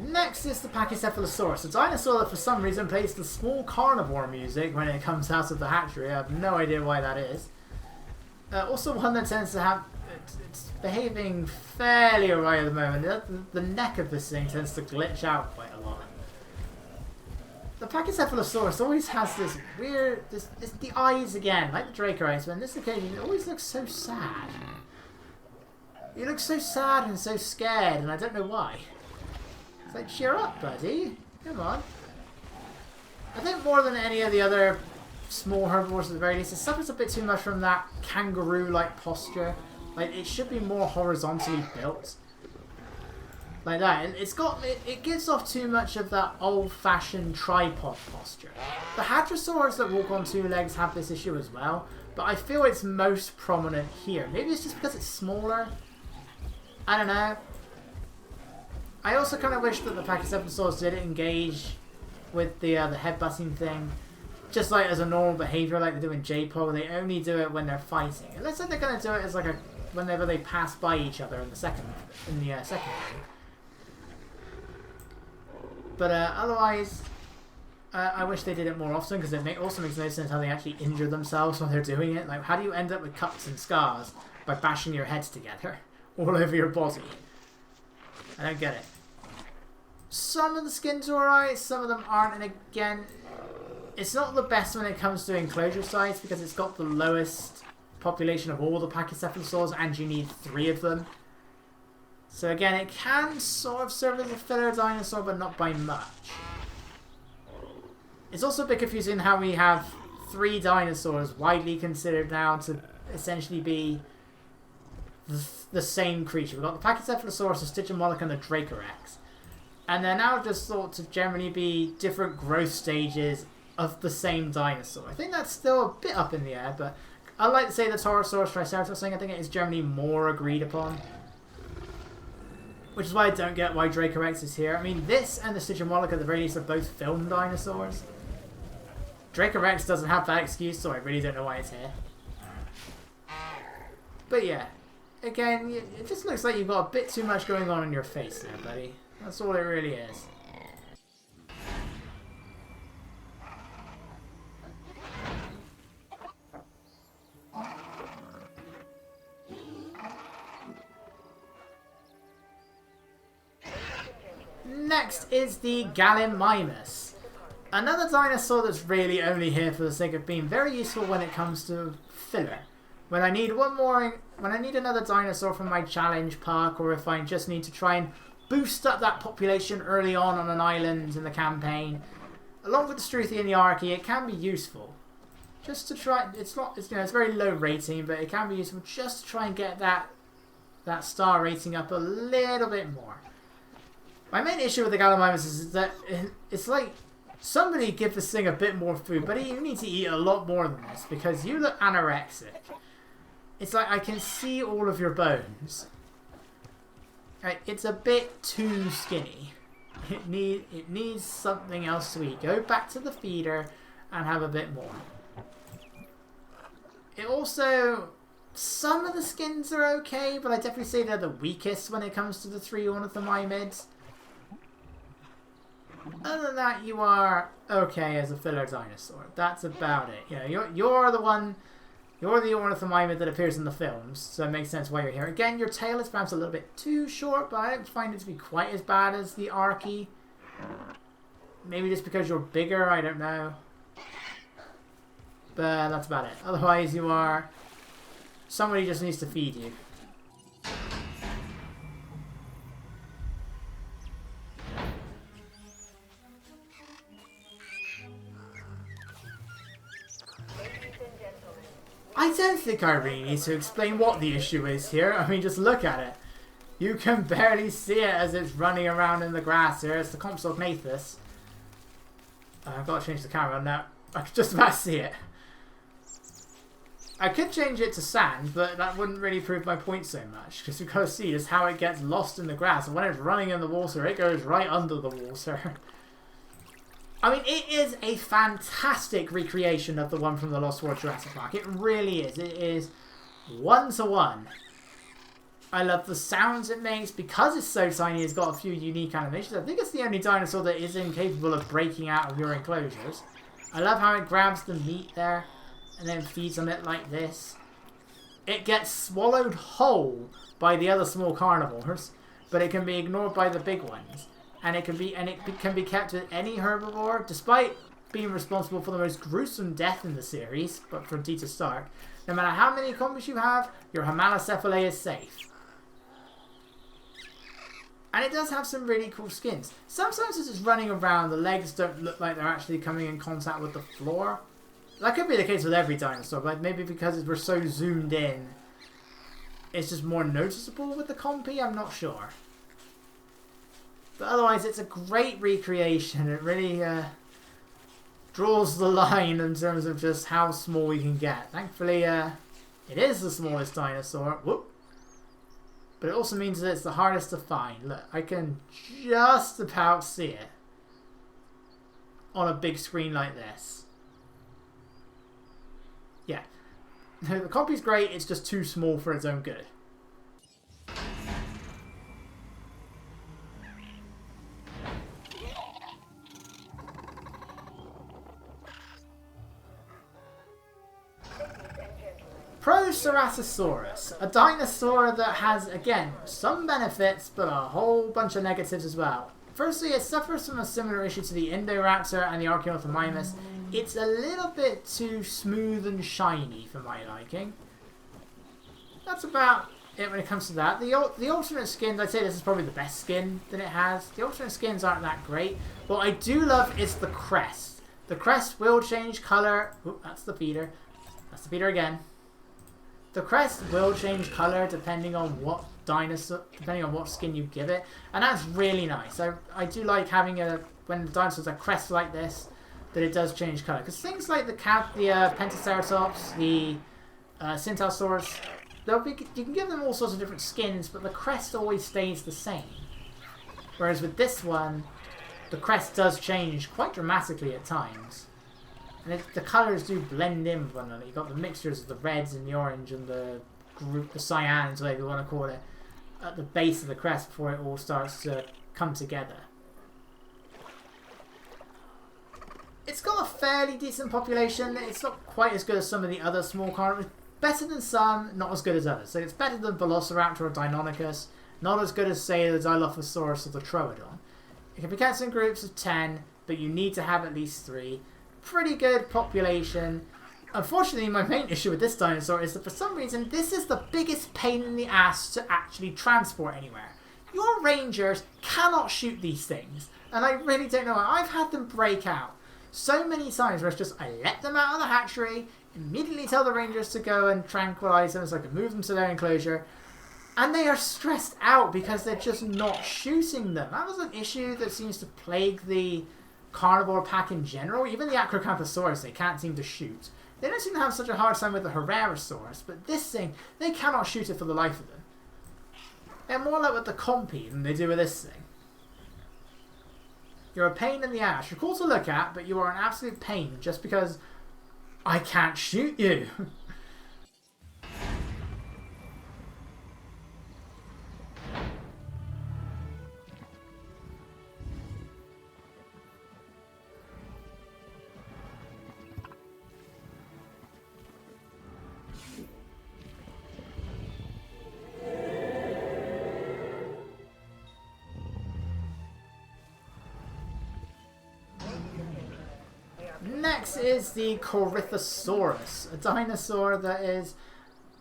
Next is the Pachycephalosaurus, a dinosaur that for some reason plays the small carnivore music when it comes out of the hatchery. I have no idea why that is. Also one that tends to have... It's behaving fairly alright at the moment. The neck of this thing tends to glitch out quite a lot. The Pachycephalosaurus always has this weird... It's the eyes again, like the Dracoids, but on this occasion it always looks so sad. You look so sad and so scared, and I don't know why. It's like, cheer up, buddy. Come on. I think more than any of the other small herbivores at the very least, it suffers a bit too much from that kangaroo-like posture. Like, it should be more horizontally built. like that. And it gives off too much of that old-fashioned tripod posture. The hadrosaurs that walk on two legs have this issue as well, but I feel it's most prominent here. Maybe it's just because it's smaller. I don't know. I also kind of wish that the Pachycephalosaurus did engage with the headbutting thing, just like as a normal behavior, like they do in J-Po. They only do it when they're fighting. It looks like they're going to do it as like whenever they pass by each other in the second game. But otherwise, I wish they did it more often, because it also makes no sense how they actually injure themselves when they're doing it. Like, how do you end up with cuts and scars by bashing your heads together all over your body? I don't get it. Some of the skins are alright, some of them aren't, and again, it's not the best when it comes to enclosure size, because it's got the lowest population of all the Pachycephalosaurs, and you need 3 of them. So again, it can sort of serve as a filler dinosaur, but not by much. It's also a bit confusing how we have 3 dinosaurs widely considered now to essentially be the same creature. We've got the Pachycephalosaurus, the Stygimoloch, and the Dracorex. And they're now just thought to generally be different growth stages of the same dinosaur. I think that's still a bit up in the air, but I'd like to say the Taurosaurus, Triceratops thing, I think it is generally more agreed upon. Which is why I don't get why Dracorex is here. I mean, this and the Stygimoloch at the very least are both film dinosaurs. Dracorex doesn't have that excuse, so I really don't know why it's here. But yeah, again, it just looks like you've got a bit too much going on in your face there, buddy. That's all it really is. Next is the Gallimimus. Another dinosaur that's really only here for the sake of being very useful when it comes to filler. When I need another dinosaur from my challenge park, or if I just need to try and boost up that population early on an island in the campaign, along with the Struthi and the Archaea, it can be useful. Just to try, it's very low rating, but it can be useful just to try and get that star rating up a little bit more. My main issue with the Gallimimus is that it's like, somebody give this thing a bit more food, but you need to eat a lot more than this, because you look anorexic. It's like, I can see all of your bones. It's a bit too skinny. It needs something else to eat. Go back to the feeder and have a bit more. It also, some of the skins are okay, but I definitely say they're the weakest when it comes to the 3 ornithomimids. Other than that, you are okay as a filler dinosaur. That's about it. You know, you're the ornithomimid that appears in the films, so it makes sense why you're here. Again, your tail is perhaps a little bit too short, but I don't find it to be quite as bad as the Archaea. Maybe just because you're bigger, I don't know. But that's about it. Otherwise, you are... somebody just needs to feed you. I don't think I really need to explain what the issue is here. I mean, just look at it. You can barely see it as it's running around in the grass here. It's the Compsognathus. I've got to change the camera now. I can just about see it. I could change it to sand, but that wouldn't really prove my point so much. Because you've got to see just how it gets lost in the grass. And when it's running in the water, it goes right under the water. I mean, it is a fantastic recreation of the one from the Lost World Jurassic Park. It really is. It is 1-to-1. I love the sounds it makes. Because it's so tiny, it's got a few unique animations. I think it's the only dinosaur that is incapable of breaking out of your enclosures. I love how it grabs the meat there and then feeds on it like this. It gets swallowed whole by the other small carnivores, but it can be ignored by the big ones. And it can be kept with any herbivore, despite being responsible for the most gruesome death in the series, but from Dita Stark. No matter how many combos you have, your Homalocephalae is safe. And it does have some really cool skins. Sometimes as it's running around, the legs don't look like they're actually coming in contact with the floor. That could be the case with every dinosaur, but maybe because we're so zoomed in, it's just more noticeable with the Compy, I'm not sure. But otherwise, it's a great recreation. It really draws the line in terms of just how small we can get. Thankfully, it is the smallest dinosaur. Whoop. But it also means that it's the hardest to find. Look, I can just about see it on a big screen like this. Yeah. The copy's great, it's just too small for its own good. Ceratosaurus, a dinosaur that has, again, some benefits, but a whole bunch of negatives as well. Firstly, it suffers from a similar issue to the Indoraptor and the Archaeophthalmimus. It's a little bit too smooth and shiny for my liking. That's about it when it comes to that. The alternate skins, I'd say this is probably the best skin that it has. The alternate skins aren't that great. What I do love is the crest. The crest will change colour. Ooh, that's the feeder. That's the feeder again. The crest will change colour depending on what skin you give it, and that's really nice. I do like having when the dinosaurs are crest like this, that it does change colour. Because things like the Pentaceratops, the Centaurosaurus, you can give them all sorts of different skins, but the crest always stays the same. Whereas with this one, the crest does change quite dramatically at times. And the colours do blend in with one another. You've got the mixtures of the reds and the orange and the cyans, whatever you want to call it, at the base of the crest before it all starts to come together. It's got a fairly decent population. It's not quite as good as some of the other small carnivores. Better than some, not as good as others. So it's better than Velociraptor or Deinonychus. Not as good as, say, the Dilophosaurus or the Troodon. It can be kept in groups of 10, but you need to have at least 3. Pretty good population. Unfortunately, my main issue with this dinosaur is that for some reason this is the biggest pain in the ass to actually transport anywhere. Your rangers cannot shoot these things, and I really don't know why. I've had them break out so many times where it's just I let them out of the hatchery, immediately tell the rangers to go and tranquilize them so I can move them to their enclosure, and they are stressed out because they're just not shooting them. That was an issue that seems to plague the carnivore pack in general. Even the Acrocanthosaurus they can't seem to shoot. They don't seem to have such a hard time with the Herrerasaurus, but this thing, they cannot shoot it for the life of them. They're more like with the Compy than they do with this thing. You're a pain in the ass. You're cool to look at, but you are an absolute pain just because I can't shoot you. Next is the Corythosaurus, a dinosaur that is,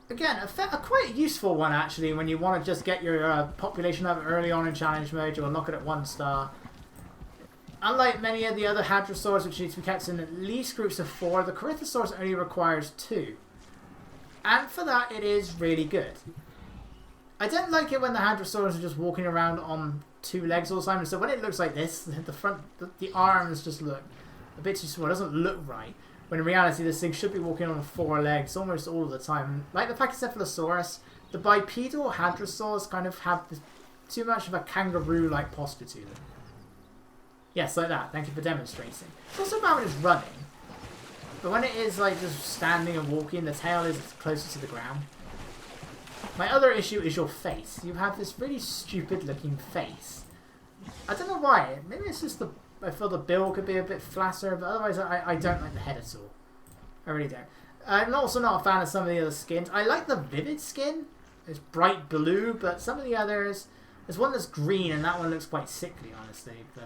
again, a quite useful one actually when you want to just get your population up early on in challenge mode. You unlock it at 1 star. Unlike many of the other hadrosaurs, which need to be kept in at least groups of 4, the Corythosaurus only requires 2. And for that, it is really good. I don't like it when the hadrosaurs are just walking around on 2 legs all the time. So when it looks like this, the arms just look a bit too small. It doesn't look right. When in reality, this thing should be walking on 4 legs almost all the time. Like the Pachycephalosaurus, the bipedal hadrosaurs kind of have too much of a kangaroo-like posture to them. Yes, like that. Thank you for demonstrating. It's also bad when it's running. But when it is like just standing and walking, the tail is closer to the ground. My other issue is your face. You have this really stupid-looking face. I don't know why. Maybe it's just I feel the bill could be a bit flatter, but otherwise I don't like the head at all. I really don't. I'm also not a fan of some of the other skins. I like the vivid skin. It's bright blue, but some of the others... There's one that's green, and that one looks quite sickly, honestly. But,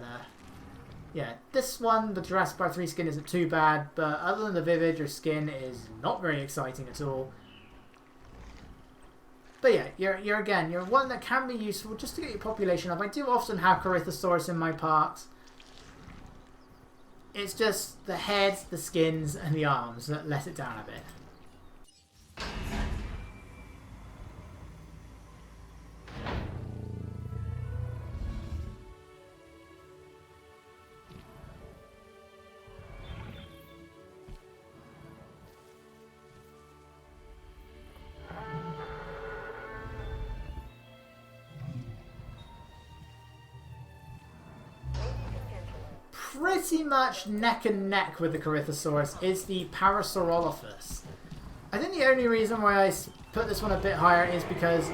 yeah. This one, the Jurassic Park 3 skin, isn't too bad, but other than the vivid, your skin is not very exciting at all. But yeah, you're one that can be useful just to get your population up. I do often have Corythosaurus in my parks. It's just the head, the skins, and the arms that let it down a bit. pretty much neck and neck with the Corythosaurus is the Parasaurolophus. I think the only reason why I put this one a bit higher is because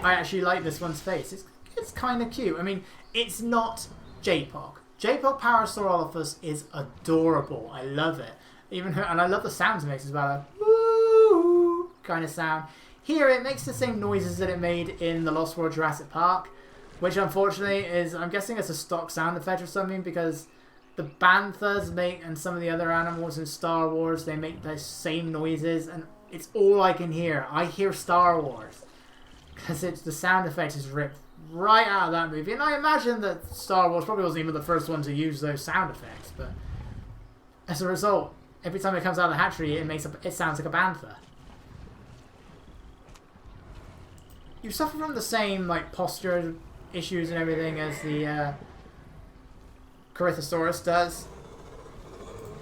I actually like this one's face. It's kind of cute. I mean, it's not J-Pog. J-Pog Parasaurolophus is adorable. I love it. And I love the sounds it makes as well. A woo kind of sound. Here it makes the same noises that it made in the Lost World Jurassic Park, which unfortunately is, I'm guessing it's a stock sound effect or something, because the banthas make, and some of the other animals in Star Wars, they make the same noises, and it's all I can hear. I hear Star Wars, because the sound effect is ripped right out of that movie. And I imagine that Star Wars probably wasn't even the first one to use those sound effects, but as a result, every time it comes out of the hatchery, it sounds like a bantha. You suffer from the same like posture issues and everything as the Corythosaurus does.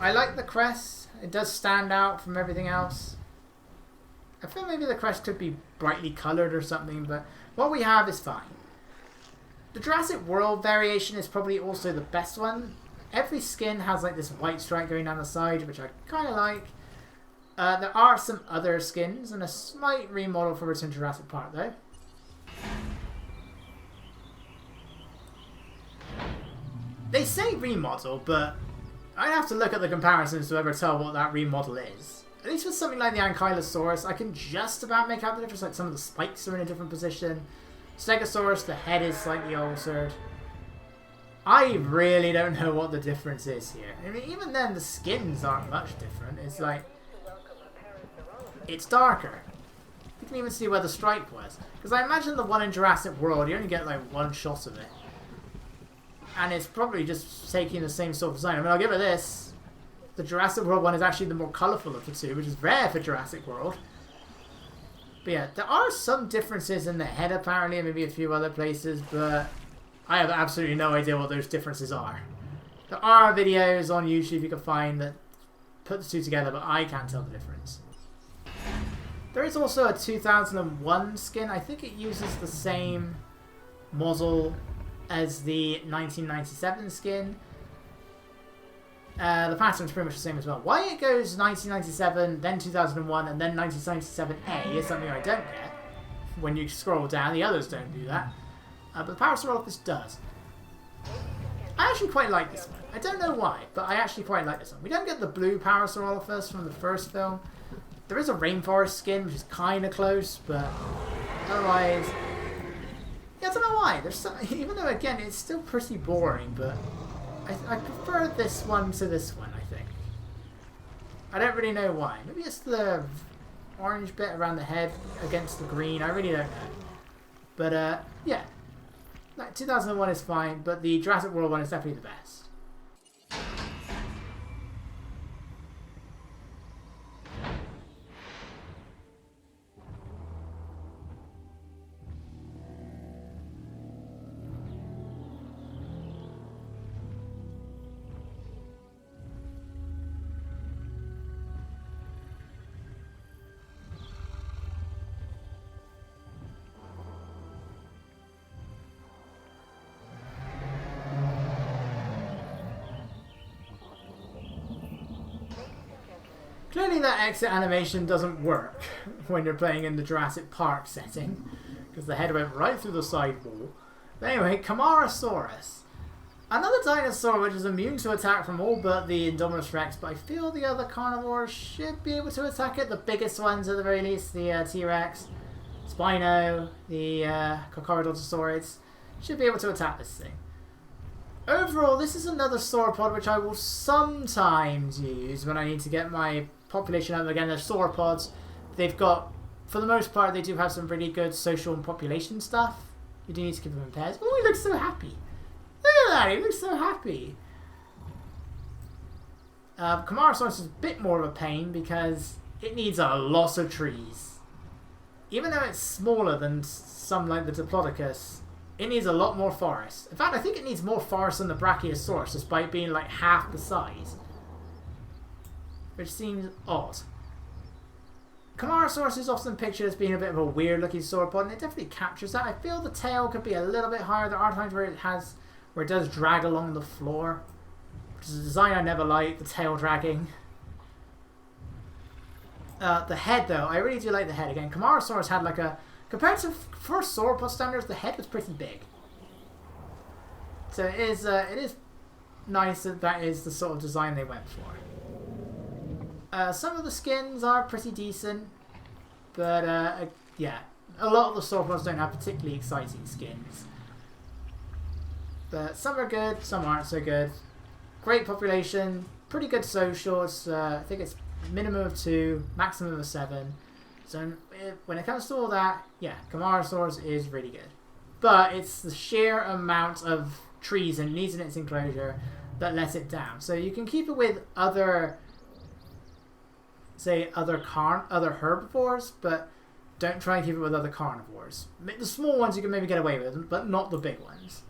I like the crest. It does stand out from everything else. I feel maybe the crest could be brightly coloured or something, but what we have is fine. The Jurassic World variation is probably also the best one. Every skin has like this white stripe going down the side, which I kind of like. There are some other skins and a slight remodel for Return to Jurassic Park though. They say remodel, but I'd have to look at the comparisons to ever tell what that remodel is. At least with something like the Ankylosaurus, I can just about make out the difference, like some of the spikes are in a different position. Stegosaurus, the head is slightly altered. I really don't know what the difference is here. I mean, even then, the skins aren't much different. It's like, it's darker. You can even see where the stripe was. Because I imagine the one in Jurassic World, you only get like one shot of it. And it's probably just taking the same sort of design. I mean, I'll give it this. The Jurassic World one is actually the more colourful of the two, which is rare for Jurassic World. But yeah, there are some differences in the head apparently, and maybe a few other places, but I have absolutely no idea what those differences are. There are videos on YouTube you can find that put the two together, but I can't tell the difference. There is also a 2001 skin. I think it uses the same muzzle as the 1997 skin. The pattern's pretty much the same as well. Why it goes 1997, then 2001, and then 1997A is something I don't get. When you scroll down, the others don't do that. But the Parasaurolophus does. I actually quite like this one. I don't know why, but I actually quite like this one. We don't get the blue Parasaurolophus from the first film. There is a rainforest skin, which is kind of close, but otherwise... Yeah, I don't know why. There's some, even though, again, it's still pretty boring, but I prefer this one to this one, I think. I don't really know why. Maybe it's the orange bit around the head against the green. I really don't know. But, yeah. Like, 2001 is fine, but the Jurassic World one is definitely the best. Clearly that exit animation doesn't work when you're playing in the Jurassic Park setting, because the head went right through the side wall. But anyway, Camarosaurus. Another dinosaur which is immune to attack from all but the Indominus Rex, but I feel the other carnivores should be able to attack it. The biggest ones at the very least, the T-Rex, Spino, the Carcaro Dantosaurus, should be able to attack this thing. Overall, this is another sauropod which I will sometimes use when I need to get my population up. Again, they're sauropods. They've got, for the most part, they do have some really good social and population stuff. You do need to keep them in pairs. Oh, he looks so happy. Look at that, he looks so happy. Camarosaurus is a bit more of a pain because it needs a lot of trees. Even though it's smaller than some like the Diplodocus, it needs a lot more forest. In fact, I think it needs more forest than the Brachiosaurus, despite being like half the size. Which seems odd. Camarosaurus is often pictured as being a bit of a weird looking sauropod, and it definitely captures that. I feel the tail could be a little bit higher. There are times where it does drag along the floor. which is a design I never liked, the tail dragging. The head, though, I really do like the head. Again, Camarosaurus had like a... Compared to first sauropod standards, the head was pretty big. So it is nice that that is the sort of design they went for. Some of the skins are pretty decent, but yeah, a lot of the sauropods don't have particularly exciting skins. But some are good, some aren't so good. Great population, pretty good socials. I think it's minimum of 2, maximum of 7. So when it comes to all that, yeah, Camarosaurus is really good. But it's the sheer amount of trees and needs in its enclosure that lets it down. So you can keep it with other, say, other herbivores, but don't try and keep it with other carnivores. The small ones you can maybe get away with, but not the big ones.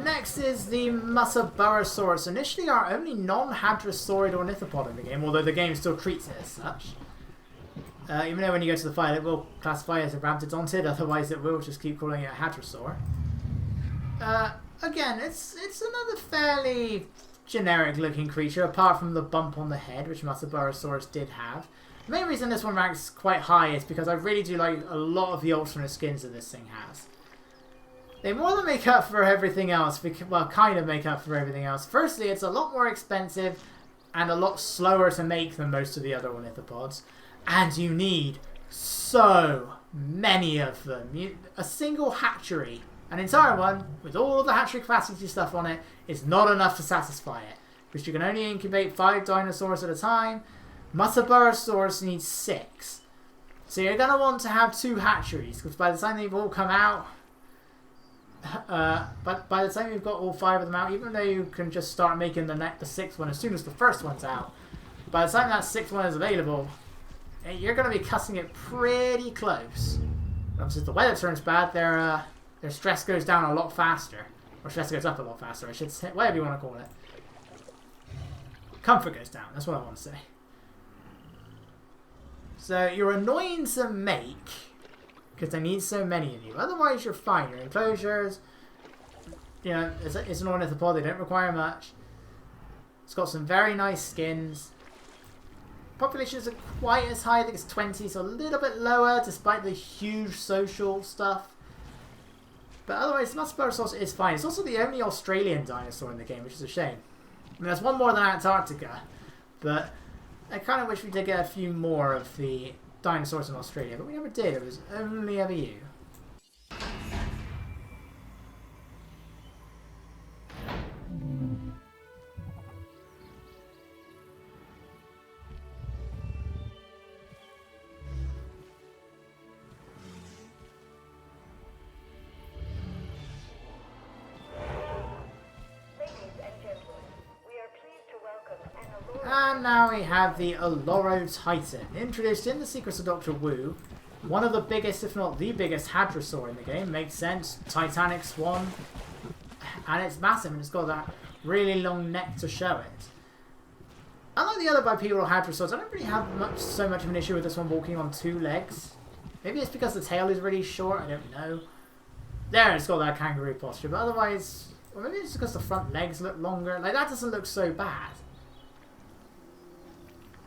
Next is the Massabarosaurus, initially our only non-hadrosaurid ornithopod in the game, although the game still treats it as such. Even though when you go to the file it will classify as a rhabdodontid, otherwise it will just keep calling it a hadrosaur. Again, it's another fairly generic looking creature, apart from the bump on the head, which Massabarosaurus did have. The main reason this one ranks quite high is because I really do like a lot of the alternate skins that this thing has. They more than make up for everything else, well, kind of make up for everything else. Firstly, it's a lot more expensive and a lot slower to make than most of the other ornithopods. And you need so many of them. A single hatchery, an entire one, with all of the hatchery capacity stuff on it, is not enough to satisfy it. Because you can only incubate 5 dinosaurs at a time. Massabarosaurus needs 6. So you're going to want to have 2 hatcheries, because by the time they've all come out... but by the time you've got all 5 of them out, even though you can just start making the 6th one as soon as the first one's out, by the time that 6th one is available, you're going to be cutting it pretty close. Obviously, if the weather turns bad, their stress goes down a lot faster. Or stress goes up a lot faster, I should say. Whatever you want to call it. Comfort goes down, that's what I want to say. So, you're annoying to make, because they need so many of you. Otherwise, you're fine. Your enclosures, you know, it's an ornithopod. They don't require much. It's got some very nice skins. Population isn't quite as high. I think it's 20, so a little bit lower, despite the huge social stuff. But otherwise, Massabarosaurus is fine. It's also the only Australian dinosaur in the game, which is a shame. I mean, there's one more than Antarctica, but I kind of wish we did get a few more of the dinosaurs in Australia, but we never did. It was only ever you. And now we have the Alaro Titan, introduced in the Secrets of Dr. Wu. One of the biggest, if not the biggest, hadrosaur in the game. Makes sense. Titanic swan. And it's massive, and it's got that really long neck to show it. Unlike the other bipedal hadrosaurs, I don't really have so much of an issue with this one walking on 2 legs. Maybe it's because the tail is really short, I don't know. There, it's got that kangaroo posture, but otherwise... Or maybe it's because the front legs look longer. Like, that doesn't look so bad.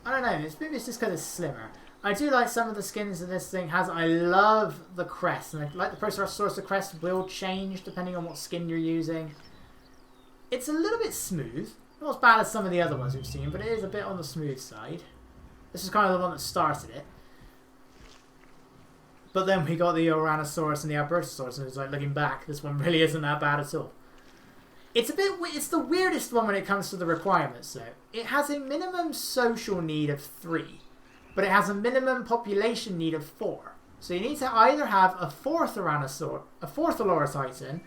I don't know, maybe it's just because it's slimmer. I do like some of the skins that this thing has. I love the crest. And like the Parasaurolophus, the crest will change depending on what skin you're using. It's a little bit smooth. Not as bad as some of the other ones we've seen, but it is a bit on the smooth side. This is kind of the one that started it. But then we got the Uranosaurus and the Albertasaurus, and it's like, looking back, this one really isn't that bad at all. It's the weirdest one when it comes to the requirements, though. It has a minimum social need of 3, but it has a minimum population need of 4. So you need to either have a 4th Uranosaur, a 4th Alaro Titan,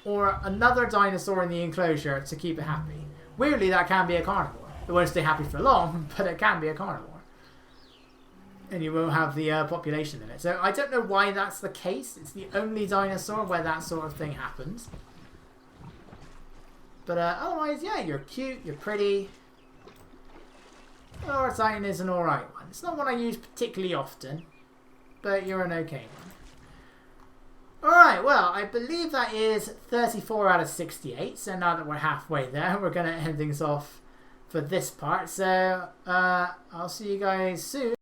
or another dinosaur in the enclosure to keep it happy. Weirdly, that can be a carnivore. It won't stay happy for long, but it can be a carnivore. and you won't have the population limit. So I don't know why that's the case. It's the only dinosaur where that sort of thing happens. But otherwise, yeah, you're cute, you're pretty. Alaro Titan is an alright one. It's not one I use particularly often, but you're an okay one. Alright, well, I believe that is 34 out of 68. So now that we're halfway there, we're going to end things off for this part. So I'll see you guys soon.